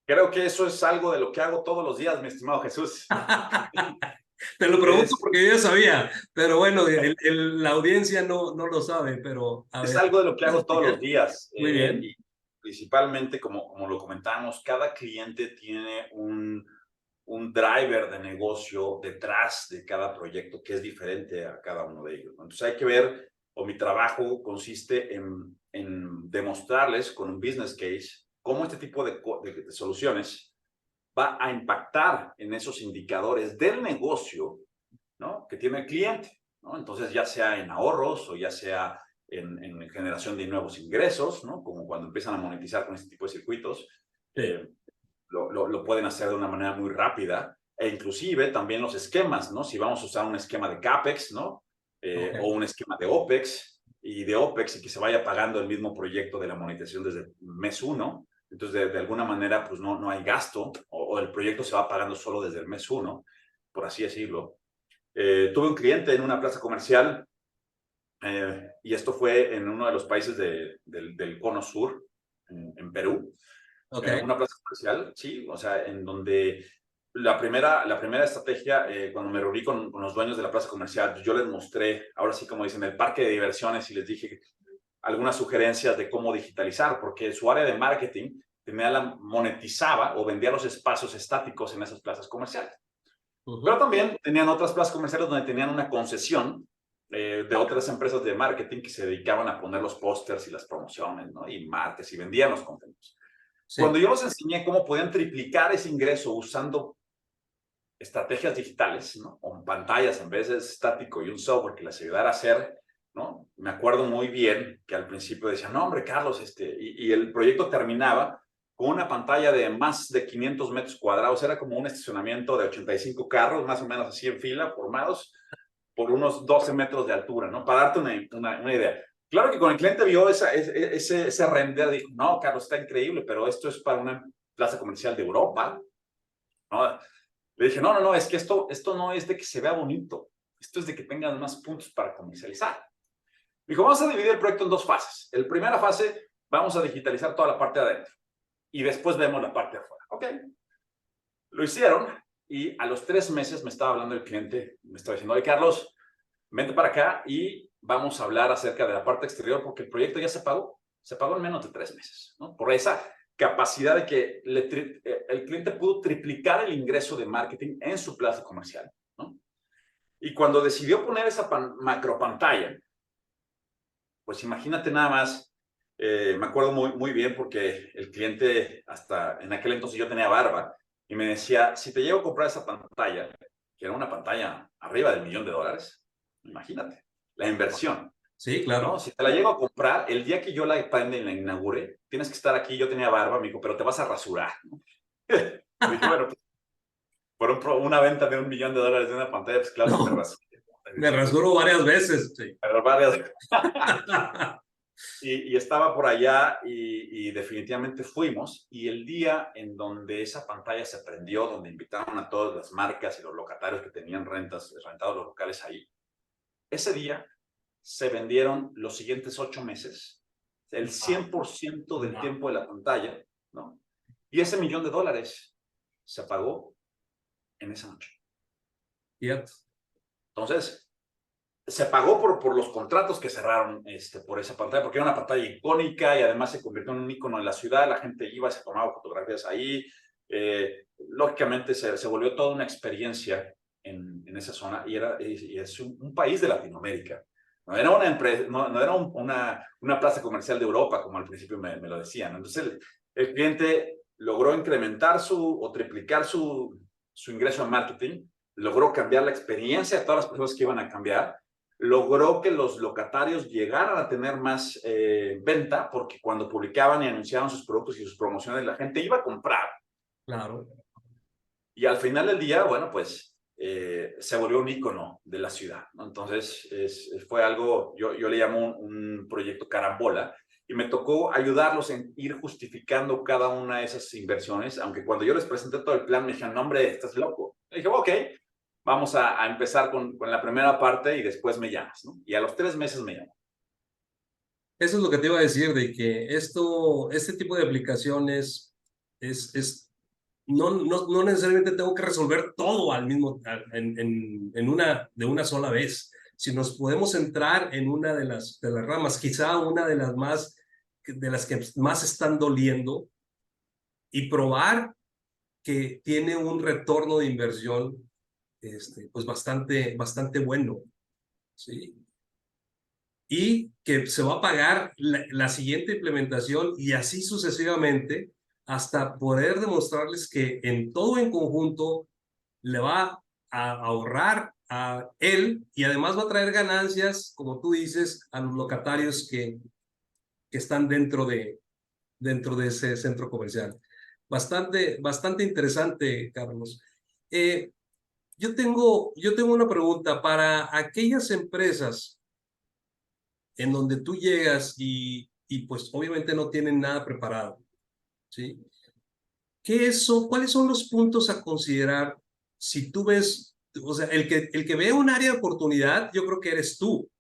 Creo que eso es algo de lo que hago todos los días, mi estimado Jesús. Te lo pregunto Es, porque yo ya sabía, pero bueno, la audiencia no lo sabe, pero a es ver, algo de lo que ¿puedes hago todos los explicar? días. Muy bien. Y principalmente, como lo comentamos, cada cliente tiene un driver de negocio detrás de cada proyecto que es diferente a cada uno de ellos, ¿no? Entonces hay que ver, o mi trabajo consiste en demostrarles con un business case cómo este tipo de soluciones va a impactar en esos indicadores del negocio, ¿no?, que tiene el cliente, ¿no? Entonces, ya sea en ahorros o ya sea en generación de nuevos ingresos, ¿no?, como cuando empiezan a monetizar con este tipo de circuitos, Sí. lo pueden hacer de una manera muy rápida, e inclusive también los esquemas, ¿no? Si vamos a usar un esquema de CAPEX, ¿no? O Okay. un esquema de OPEX, y de OPEX y que se vaya pagando el mismo proyecto de la monetización desde el mes 1. Entonces, de alguna manera, pues no hay gasto, o el proyecto se va pagando solo desde el mes 1, por así decirlo. Tuve un cliente en una plaza comercial, y esto fue en uno de los países del Cono Sur, en Perú. Okay. Una plaza comercial, sí, o sea, en donde la primera estrategia, cuando me reuní con los dueños de la plaza comercial, yo les mostré, ahora sí como dicen, el parque de diversiones, y les dije algunas sugerencias de cómo digitalizar, porque su área de marketing monetizaba o vendía los espacios estáticos en esas plazas comerciales. Pero también tenían otras plazas comerciales donde tenían una concesión, de otras empresas de marketing que se dedicaban a poner los pósters y las promociones, ¿no?, y martes, y vendían los contenidos. Cuando Sí. yo les enseñé cómo podían triplicar ese ingreso usando estrategias digitales, ¿no?, con pantallas en vez de estático y un software que les ayudara a hacer, ¿no?, me acuerdo muy bien que al principio decían, no, hombre, Carlos, y el proyecto terminaba con una pantalla de más de 500 metros cuadrados. Era como un estacionamiento de 85 carros, más o menos así en fila, formados por unos 12 metros de altura, ¿no? Para darte una idea. Claro que con el cliente vio ese render, dijo, no, Carlos, está increíble, pero esto es para una plaza comercial de Europa, ¿no? Le dije, no, es que esto no es de que se vea bonito, esto es de que tengan más puntos para comercializar. Dijo, vamos a dividir el proyecto en dos fases. En la primera fase, vamos a digitalizar toda la parte de adentro y después vemos la parte de afuera. Ok, lo hicieron, y a los 3 meses me estaba hablando el cliente, me estaba diciendo, oye, Carlos, vente para acá y vamos a hablar acerca de la parte exterior, porque el proyecto ya se pagó en menos de 3 meses, ¿no? Por esa capacidad de que el cliente pudo triplicar el ingreso de marketing en su plaza comercial, ¿no? Y cuando decidió poner esa macro pantalla, pues imagínate nada más, me acuerdo muy bien porque el cliente, hasta en aquel entonces yo tenía barba, y me decía, si te llego a comprar esa pantalla, que era una pantalla arriba del $1,000,000, imagínate, la inversión, Sí, ¿no? claro. Si te la llego a comprar, el día que yo la prenda y la inaugure, tienes que estar aquí. Yo tenía barba, me dijo, pero te vas a rasurar, ¿no? Le dije, bueno, pues, por una venta de $1,000,000 de una pantalla, pues claro que me No, rasuré. me rasuro varias veces. Sí. Pero varias. Y estaba por allá, y definitivamente fuimos, y el día en donde esa pantalla se prendió, donde invitaron a todas las marcas y los locatarios que tenían rentados los locales ahí, ese día se vendieron los siguientes 8 meses, el 100% del tiempo de la pantalla, ¿no? Y ese $1,000,000 se pagó en esa noche. Yep. Entonces, se pagó por los contratos que cerraron por esa pantalla, porque era una pantalla icónica y además se convirtió en un icono en la ciudad, la gente iba y se tomaba fotografías ahí. Lógicamente se volvió toda una experiencia en esa zona y es un país de Latinoamérica. No era una empresa, no era una plaza comercial de Europa, como al principio me lo decían. Entonces el cliente logró incrementar o triplicar su ingreso en marketing, logró cambiar la experiencia de todas las personas que iban a cambiar, logró que los locatarios llegaran a tener más venta, porque cuando publicaban y anunciaban sus productos y sus promociones, la gente iba a comprar. Claro. Y al final del día, bueno, pues se volvió un ícono de la ciudad, ¿no? Entonces fue algo, yo le llamo un proyecto carambola, y me tocó ayudarlos en ir justificando cada una de esas inversiones, aunque cuando yo les presenté todo el plan me dijeron, no, hombre, estás loco. Le dije, ok, vamos a empezar con la primera parte y después me llamas, ¿no? Y a los 3 meses me llamó. Eso es lo que te iba a decir, de que este tipo de aplicaciones no necesariamente tengo que resolver todo de una sola vez. Si nos podemos centrar en una de las ramas, quizá una de las que más están doliendo, y probar que tiene un retorno de inversión pues bastante bueno, ¿sí? Y que se va a pagar la siguiente implementación y así sucesivamente hasta poder demostrarles que en todo en conjunto le va a ahorrar a él y además va a traer ganancias, como tú dices, a los locatarios que están dentro de ese centro comercial. Bastante interesante, Carlos. Eh, yo tengo una pregunta para aquellas empresas en donde tú llegas y pues obviamente no tienen nada preparado, ¿sí? ¿Cuáles son los puntos a considerar si tú ves, o sea, el que ve un área de oportunidad, yo creo que eres tú,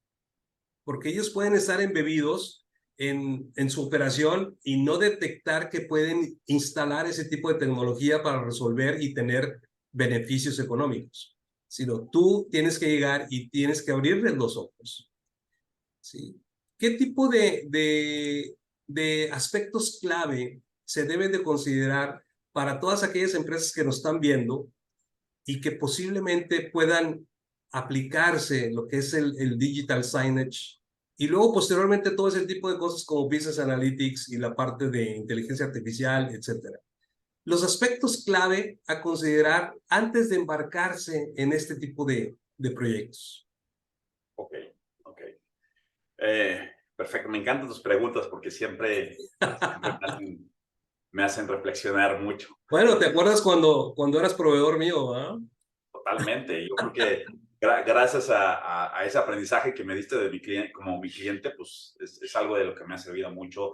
porque ellos pueden estar embebidos en su operación y no detectar que pueden instalar ese tipo de tecnología para resolver y tener beneficios económicos, sino tú tienes que llegar y tienes que abrirles los ojos, ¿sí? ¿Qué tipo de aspectos clave se deben de considerar para todas aquellas empresas que nos están viendo y que posiblemente puedan aplicarse lo que es el digital signage y luego posteriormente todo ese tipo de cosas como business analytics y la parte de inteligencia artificial, etcétera? Los aspectos clave a considerar antes de embarcarse en este tipo de proyectos. Ok, ok. Perfecto, me encantan tus preguntas porque siempre me hacen reflexionar mucho. Bueno, ¿te acuerdas cuando eras proveedor mío, ah? Totalmente. Yo creo que gracias a ese aprendizaje que me diste de mi cliente, como mi cliente, pues es algo de lo que me ha servido mucho.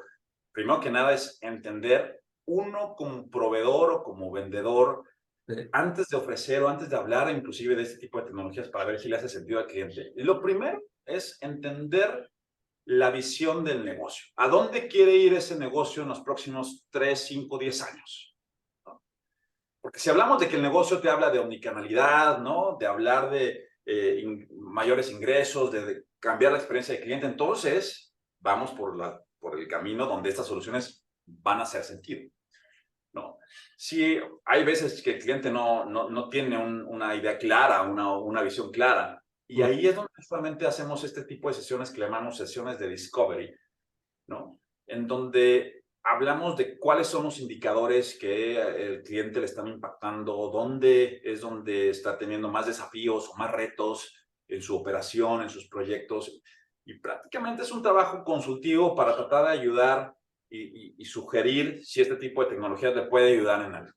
Primero que nada es entender uno como proveedor o como vendedor, Sí. antes de ofrecer o antes de hablar inclusive de este tipo de tecnologías para ver si le hace sentido al cliente. Y lo primero es entender la visión del negocio. ¿A dónde quiere ir ese negocio en los próximos 3, 5, 10 años? ¿No? Porque si hablamos de que el negocio te habla de omnicanalidad, ¿no? De hablar de mayores ingresos, de cambiar la experiencia del cliente, entonces vamos por el camino donde estas soluciones van a hacer sentido, ¿no? Si hay veces que el cliente no tiene una idea clara, una visión clara, y ahí es donde justamente hacemos este tipo de sesiones que le llamamos sesiones de discovery, ¿no? En donde hablamos de cuáles son los indicadores que el cliente le están impactando, dónde es donde está teniendo más desafíos o más retos en su operación, en sus proyectos. Y prácticamente es un trabajo consultivo para tratar de ayudar y sugerir si este tipo de tecnologías le puede ayudar en algo.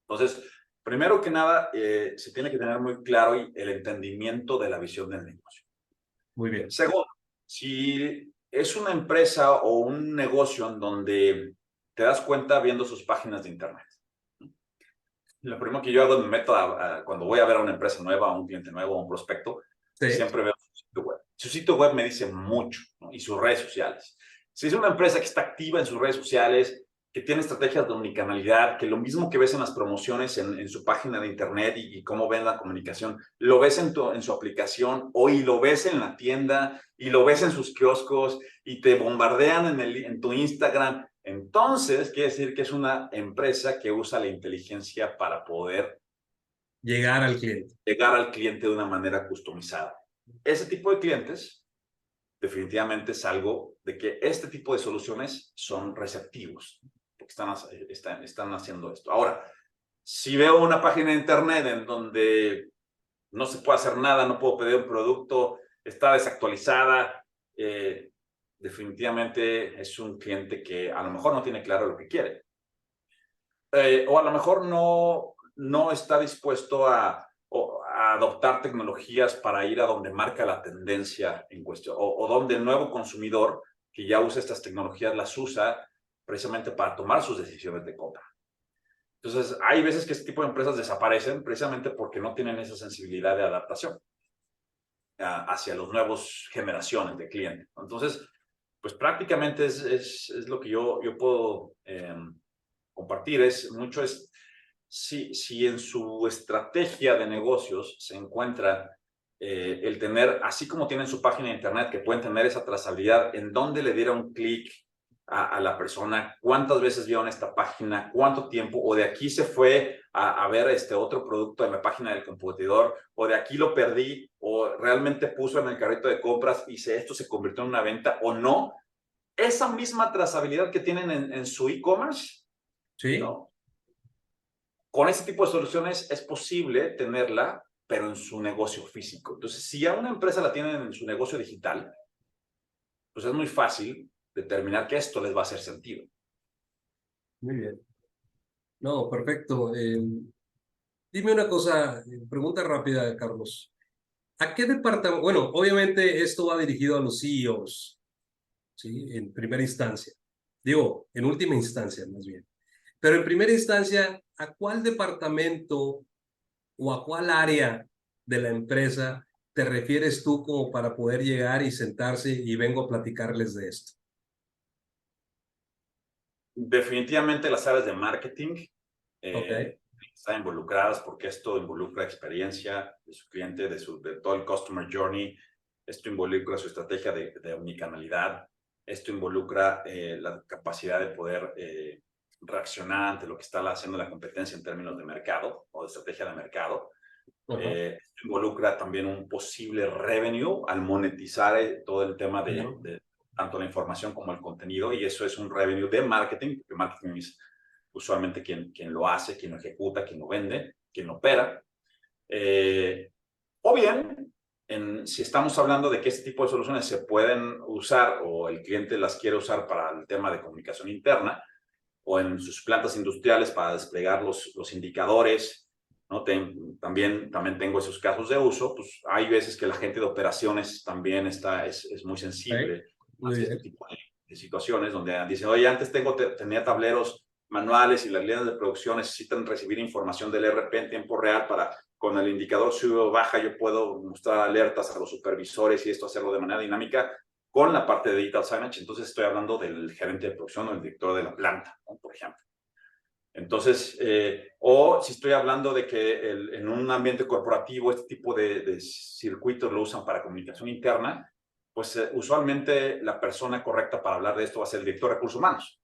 Entonces, primero que nada, se tiene que tener muy claro el entendimiento de la visión del negocio. Muy bien. Segundo, si es una empresa o un negocio en donde te das cuenta viendo sus páginas de internet. Lo primero que yo hago, me meto cuando voy a ver a una empresa nueva, a un cliente nuevo, a un prospecto, Sí. siempre veo su sitio web. Su sitio web me dice mucho, ¿no? Y sus redes sociales. Si es una empresa que está activa en sus redes sociales, que tiene estrategias de omnicanalidad, que lo mismo que ves en las promociones en su página de internet y cómo ven la comunicación, lo ves en su aplicación o y lo ves en la tienda y lo ves en sus kioscos y te bombardean en tu Instagram. Entonces, quiere decir que es una empresa que usa la inteligencia para poder Llegar al cliente. llegar al cliente de una manera customizada. Ese tipo de clientes definitivamente es algo de que este tipo de soluciones son receptivos, porque están haciendo esto. Ahora, si veo una página de internet en donde no se puede hacer nada, no puedo pedir un producto, está desactualizada, definitivamente es un cliente que a lo mejor no tiene claro lo que quiere. O a lo mejor no está dispuesto a adoptar tecnologías para ir a donde marca la tendencia en cuestión, o donde el nuevo consumidor que ya usa estas tecnologías las usa precisamente para tomar sus decisiones de compra. Entonces, hay veces que este tipo de empresas desaparecen precisamente porque no tienen esa sensibilidad de adaptación hacia las nuevas generaciones de clientes. Entonces, pues prácticamente es lo que yo puedo compartir. Si en su estrategia de negocios se encuentra el tener, así como tienen su página de internet, que pueden tener esa trazabilidad, en dónde le dieron clic a la persona, cuántas veces vieron esta página, cuánto tiempo, o de aquí se fue a ver otro producto en la página del computador, o de aquí lo perdí, o realmente puso en el carrito de compras y esto se convirtió en una venta, o no. Esa misma trazabilidad que tienen en su e-commerce, ¿Sí? ¿no? Con ese tipo de soluciones es posible tenerla, pero en su negocio físico. Entonces, si a una empresa la tienen en su negocio digital, pues es muy fácil determinar que esto les va a hacer sentido. Muy bien. No, perfecto. Dime una cosa, pregunta rápida, Carlos. ¿A qué departamento? Bueno, obviamente esto va dirigido a los CEOs, ¿sí? En primera instancia. Digo, en última instancia, más bien. Pero en primera instancia, ¿a cuál departamento o a cuál área de la empresa te refieres tú como para poder llegar y sentarse y vengo a platicarles de esto? Definitivamente las áreas de marketing Ok. están involucradas porque esto involucra experiencia de su cliente, de todo el customer journey. Esto involucra su estrategia de omnicanalidad. Esto involucra la capacidad de poder reaccionar ante lo que está haciendo la competencia en términos de mercado o de estrategia de mercado. Esto involucra también un posible revenue al monetizar todo el tema de tanto la información como el contenido, y eso es un revenue de marketing, porque marketing es usualmente quien lo hace, quien lo ejecuta, quien lo vende, quien lo opera. O bien, si estamos hablando de que este tipo de soluciones se pueden usar o el cliente las quiere usar para el tema de comunicación interna o en sus plantas industriales para desplegar los indicadores, ¿no? También tengo esos casos de uso. Pues hay veces que la gente de operaciones también es muy sensible Muy hacia este bien. tipo de situaciones donde dicen, oye, antes tenía tableros manuales y las líneas de producción necesitan recibir información del ERP en tiempo real para, con el indicador sube o baja, yo puedo mostrar alertas a los supervisores y esto hacerlo de manera dinámica con la parte de Digital Signage. Entonces estoy hablando del gerente de producción o el director de la planta, ¿no? Por ejemplo. Entonces, o si estoy hablando de que en un ambiente corporativo este tipo de circuitos lo usan para comunicación interna, pues usualmente la persona correcta para hablar de esto va a ser el director de recursos humanos,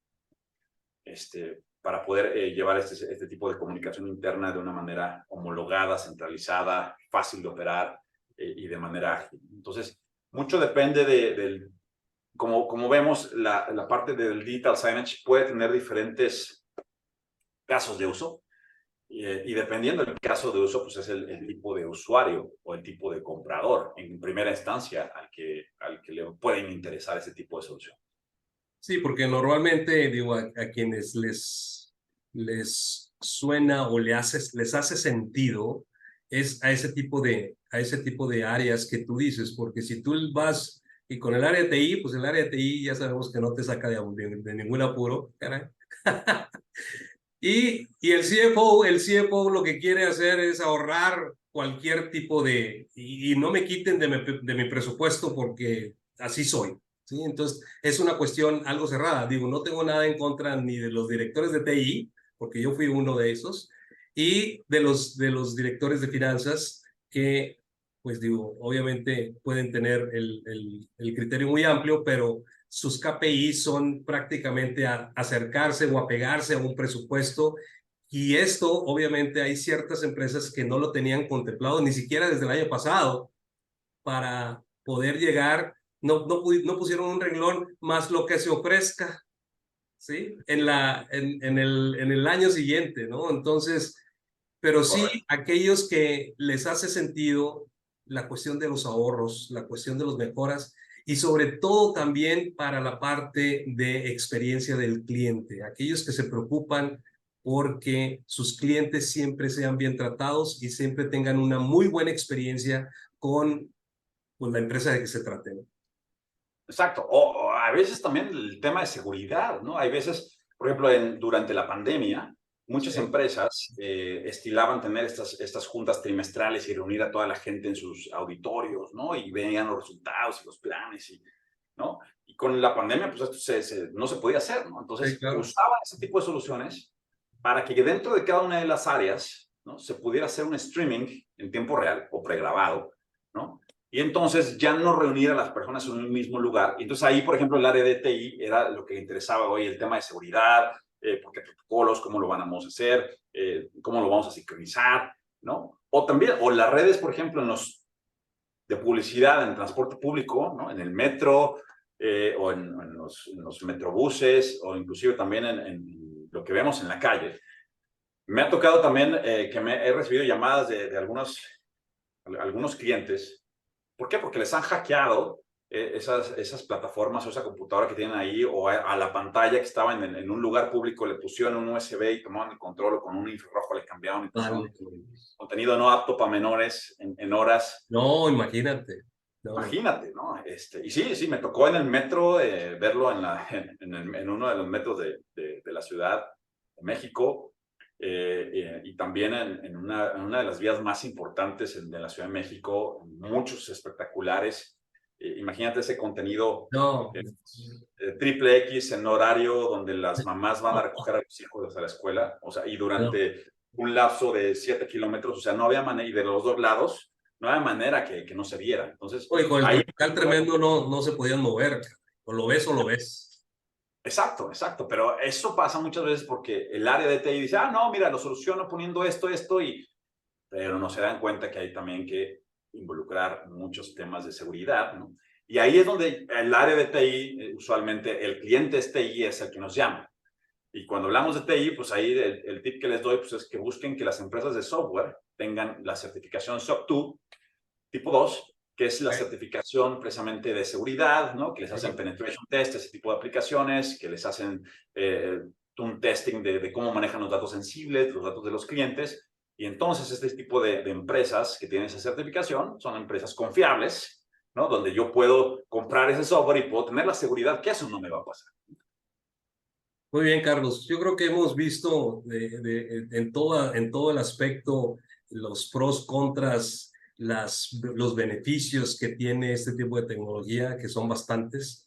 para poder llevar este tipo de comunicación interna de una manera homologada, centralizada, fácil de operar y de manera ágil. Entonces, mucho depende como vemos, la parte del digital signage puede tener diferentes casos de uso y dependiendo del caso de uso, pues es el tipo de usuario o el tipo de comprador en primera instancia al que le pueden interesar ese tipo de solución. Sí, porque normalmente, digo, a quienes les suena o les hace sentido es a ese tipo de áreas que tú dices, porque si tú vas y con el área de TI, pues el área de TI ya sabemos que no te saca de ningún apuro, caray. Y el CFO lo que quiere hacer es ahorrar cualquier tipo y no me quiten de mi presupuesto porque así soy. ¿sí? Entonces, es una cuestión algo cerrada. Digo, no tengo nada en contra ni de los directores de TI, porque yo fui uno de esos, y de los directores de finanzas que, pues digo, obviamente pueden tener el criterio muy amplio, pero sus KPI son prácticamente acercarse o apegarse a un presupuesto. Y esto, obviamente, hay ciertas empresas que no lo tenían contemplado ni siquiera desde el año pasado para poder llegar, no pusieron un renglón más lo que se ofrezca, ¿sí? En el año siguiente, ¿no? Entonces, pero sí Correcto. aquellos que les hace sentido la cuestión de los ahorros, la cuestión de las mejoras y sobre todo también para la parte de experiencia del cliente, aquellos que se preocupan porque sus clientes siempre sean bien tratados y siempre tengan una muy buena experiencia con pues, la empresa de que se trate, ¿no? Exacto. O a veces también el tema de seguridad, ¿no? Hay veces, por ejemplo, durante la pandemia, muchas Sí, empresas estilaban tener estas juntas trimestrales y reunir a toda la gente en sus auditorios, ¿no? Y veían los resultados y los planes, ¿no? Y con la pandemia, pues esto no se podía hacer, ¿no? sí, Entonces, claro. usaban ese tipo de soluciones para que dentro de cada una de las áreas, ¿no? Se pudiera hacer un streaming en tiempo real o pregrabado, ¿no? Y entonces ya no reunir a las personas en un mismo lugar. Y entonces ahí, por ejemplo, el área de TI era lo que interesaba hoy, el tema de seguridad, porque protocolos, cómo lo vamos a hacer, cómo lo vamos a sincronizar, ¿no? O también, o las redes, por ejemplo, de publicidad en transporte público, ¿no? En el metro, o en los metrobuses, o inclusive también en lo que vemos en la calle. Me ha tocado también que he recibido llamadas de algunos clientes. ¿Por qué? Porque les han hackeado esas plataformas o esa computadora que tienen ahí o a la pantalla que estaba en un lugar público, le pusieron un USB y tomaron el control o con un infrarrojo le cambiaron y pusieron Vale. contenido no apto para menores en horas. No, imagínate. No, no. Imagínate, ¿no? Y sí, sí, me tocó en el metro verlo en uno de los metros de la Ciudad de México, y también en una de las vías más importantes de la Ciudad de México, muchos espectaculares. Imagínate ese contenido No. triple X en horario donde las mamás van a recoger a los hijos a la escuela, o sea, y No. durante un lapso de 7 kilómetros, o sea, no había manera, y de los dos lados, no había manera que no se viera. Entonces, Oye, con el ahí, tropical tremendo no se podían mover. O lo ves o lo ves. exacto, exacto, pero eso pasa muchas veces porque el área de TI dice, ah, no, mira, lo soluciono poniendo esto, pero no se dan cuenta que hay también que involucrar muchos temas de seguridad, ¿no? Y ahí es donde el área de TI, usualmente el cliente es TI, es el que nos llama. Y cuando hablamos de TI, pues ahí el tip que les doy pues es que busquen que las empresas de software tengan la certificación SOC 2 tipo 2, que es la Ok. certificación precisamente de seguridad, ¿no? Que les hacen Ajá. penetration test, ese tipo de aplicaciones, que les hacen un testing de cómo manejan los datos sensibles, los datos de los clientes. Y entonces este tipo de empresas que tienen esa certificación son empresas confiables, ¿no? Donde yo puedo comprar ese software y puedo tener la seguridad que eso no me va a pasar. Muy bien, Carlos. Yo creo que hemos visto en todo el aspecto los pros, contras, los beneficios que tiene este tipo de tecnología, que son bastantes,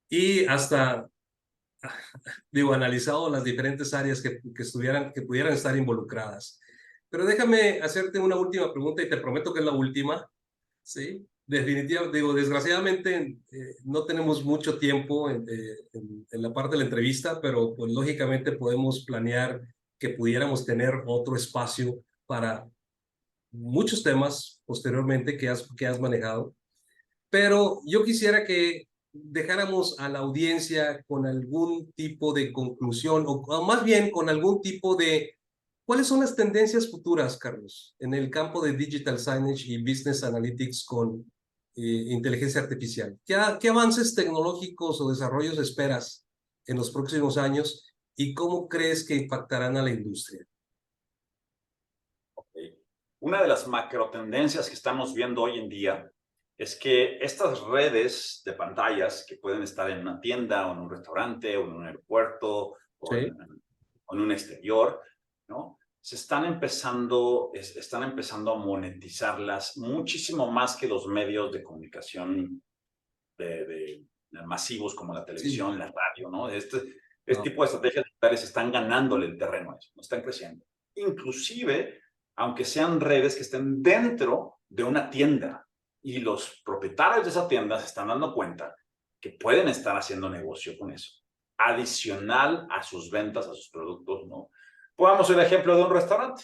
y hasta, digo, analizado las diferentes áreas que pudieran estar involucradas. Pero déjame hacerte una última pregunta y te prometo que es la última. Sí, definitivamente, digo, desgraciadamente no tenemos mucho tiempo en la parte de la entrevista, pero pues lógicamente podemos planear que pudiéramos tener otro espacio para muchos temas posteriormente que has manejado. Pero yo quisiera que dejáramos a la audiencia con algún tipo de conclusión o más bien con algún tipo de ¿cuáles son las tendencias futuras, Carlos, en el campo de Digital Signage y Business Analytics con inteligencia artificial? ¿Qué avances tecnológicos o desarrollos esperas en los próximos años y cómo crees que impactarán a la industria? ¿Okay? Una de las macro tendencias que estamos viendo hoy en día es que estas redes de pantallas que pueden estar en una tienda o en un restaurante o en un aeropuerto Sí, o en un exterior, ¿no? Están empezando a monetizarlas muchísimo más que los medios de comunicación masivos como la Sí. televisión, la radio, ¿no? Este No. tipo de estrategias digitales están ganándole el terreno a eso, no están creciendo. Inclusive, aunque sean redes que estén dentro de una tienda y los propietarios de esa tienda se están dando cuenta que pueden estar haciendo negocio con eso, adicional a sus ventas, a sus productos, ¿no? Pongamos el ejemplo de un restaurante,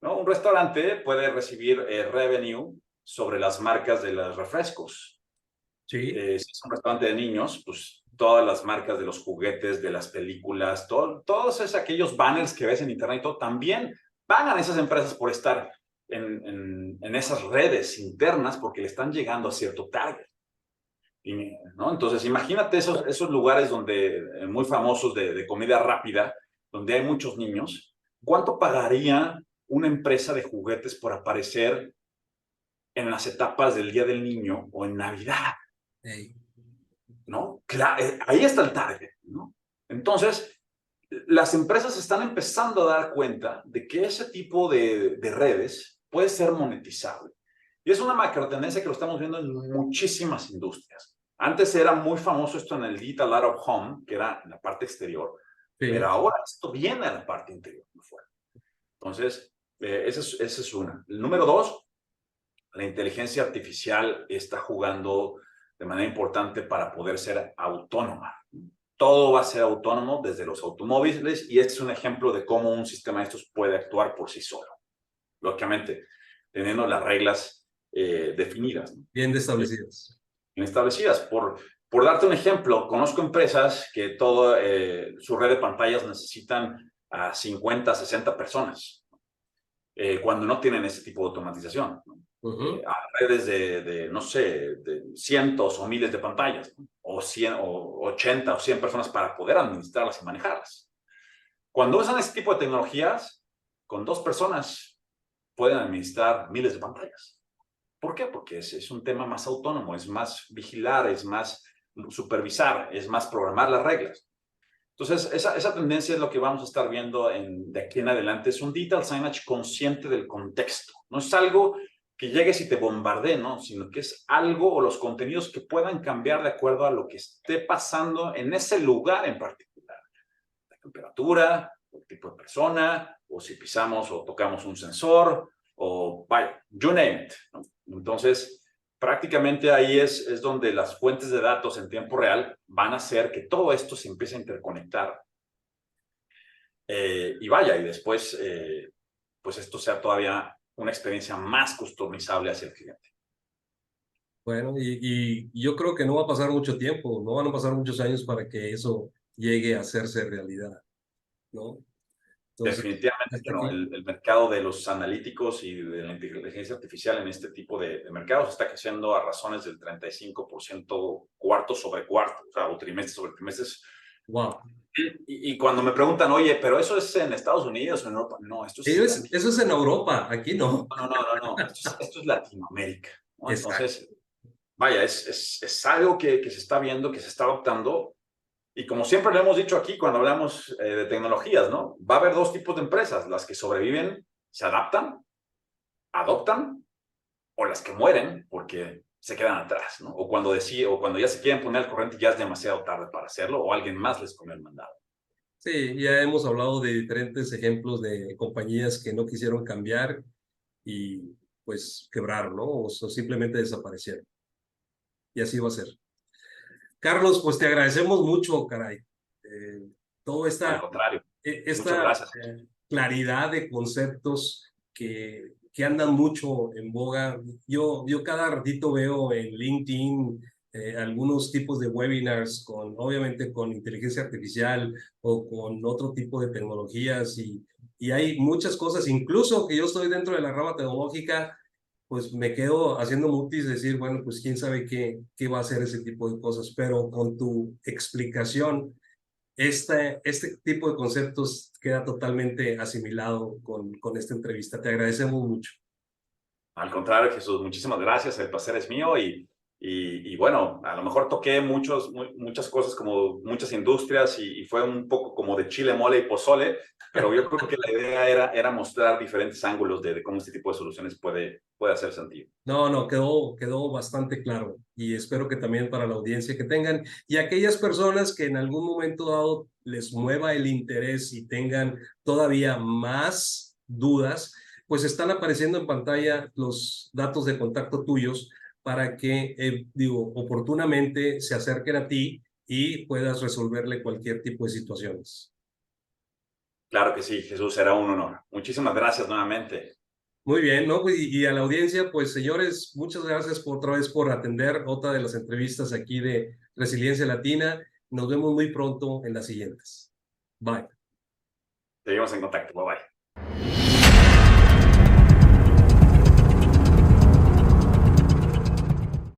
¿no? Un restaurante puede recibir revenue sobre las marcas de los refrescos. Sí. Si es un restaurante de niños, pues todas las marcas de los juguetes, de las películas, todos aquellos banners que ves en internet y todo, también pagan a esas empresas por estar en esas redes internas porque le están llegando a cierto target. ¿No? Entonces, imagínate esos lugares donde, muy famosos de comida rápida, donde hay muchos niños. ¿Cuánto pagaría una empresa de juguetes por aparecer en las etapas del Día del Niño o en Navidad? Hey. ¿No? Claro, ahí está el target, ¿no? Entonces, las empresas están empezando a dar cuenta de que ese tipo de redes puede ser monetizable. Y es una macro tendencia que lo estamos viendo en muchísimas industrias. Antes era muy famoso esto en el Digital Out of Home, que era en la parte exterior, pero Sí. ahora esto viene a la parte interior, muy fuerte. Entonces, esa es una. El número dos, la inteligencia artificial está jugando de manera importante para poder ser autónoma. Todo va a ser autónomo desde los automóviles y este es un ejemplo de cómo un sistema de estos puede actuar por sí solo. Lógicamente, teniendo las reglas definidas, ¿no? Bien establecidas. Bien establecidas. Por darte un ejemplo, conozco empresas que toda su red de pantallas necesitan a 50, 60 personas cuando no tienen ese tipo de automatización, ¿no? A redes no sé, de cientos o miles de pantallas, ¿no? O 100 o 80 o 100 personas para poder administrarlas y manejarlas. Cuando usan ese tipo de tecnologías, con 2 personas pueden administrar miles de pantallas. ¿Por qué? Porque es un tema más autónomo, es más vigilar, es más supervisar, es más programar las reglas. Entonces, esa tendencia es lo que vamos a estar viendo de aquí en adelante. Es un digital signage consciente del contexto. No es algo que llegues y te bombardee, ¿no? Sino que es algo o los contenidos que puedan cambiar de acuerdo a lo que esté pasando en ese lugar en particular. La temperatura, el tipo de persona, o si pisamos o tocamos un sensor, o vaya, you name it, ¿no? Entonces, prácticamente ahí es donde las fuentes de datos en tiempo real van a hacer que todo esto se empiece a interconectar. Y vaya, y después, pues esto sea todavía una experiencia más customizable hacia el cliente. Bueno, y yo creo que no va a pasar mucho tiempo, no van a pasar muchos años para que eso llegue a hacerse realidad, ¿no? Entonces, Definitivamente que hasta no. aquí. El mercado de los analíticos y de la inteligencia artificial en este tipo de mercados está creciendo a razones del 35% cuarto sobre cuarto, o sea, o trimestre sobre trimestre. Wow. Y cuando me preguntan, oye, pero eso es en Estados Unidos o en Europa, no, esto es Eso es en Europa, aquí no. no, esto es Latinoamérica, ¿no? Exacto. Entonces, vaya, es algo que se está viendo, que se está adoptando. Y como siempre lo hemos dicho aquí cuando hablamos de tecnologías, ¿no? Va a haber dos tipos de empresas, las que sobreviven, se adaptan, adoptan, o las que mueren porque se quedan atrás, ¿no? O cuando ya se quieren poner al corriente ya es demasiado tarde para hacerlo o alguien más les comió el mandado. Sí, ya hemos hablado de diferentes ejemplos de compañías que no quisieron cambiar y pues quebraron, ¿no? O simplemente desaparecieron. Y así va a ser. Carlos, pues te agradecemos mucho, caray. Toda Al esta, contrario, muchas esta gracias. claridad de conceptos que andan mucho en boga. Yo cada ratito veo en LinkedIn algunos tipos de webinars obviamente con inteligencia artificial o con otro tipo de tecnologías y hay muchas cosas, incluso que yo estoy dentro de la rama tecnológica, pues me quedo haciendo mutis, decir, bueno, pues quién sabe qué va a hacer ese tipo de cosas, pero con tu explicación, este tipo de conceptos queda totalmente asimilado con esta entrevista. Te agradecemos mucho. Al contrario, Jesús, muchísimas gracias. El placer es mío Y bueno, a lo mejor toqué muchas cosas como muchas industrias y fue un poco como de chile, mole y pozole, pero yo creo que la idea era mostrar diferentes ángulos de cómo este tipo de soluciones puede hacer sentido. No, no, quedó bastante claro y espero que también para la audiencia que tengan y aquellas personas que en algún momento dado les mueva el interés y tengan todavía más dudas, pues están apareciendo en pantalla los datos de contacto tuyos para que, digo, oportunamente se acerquen a ti y puedas resolverle cualquier tipo de situaciones. Claro que sí, Jesús, será un honor. Muchísimas gracias nuevamente. Muy bien, ¿no? Y a la audiencia, pues señores, muchas gracias otra vez por atender otra de las entrevistas aquí de Resiliencia Latina. Nos vemos muy pronto en las siguientes. Bye. Seguimos en contacto. Bye bye.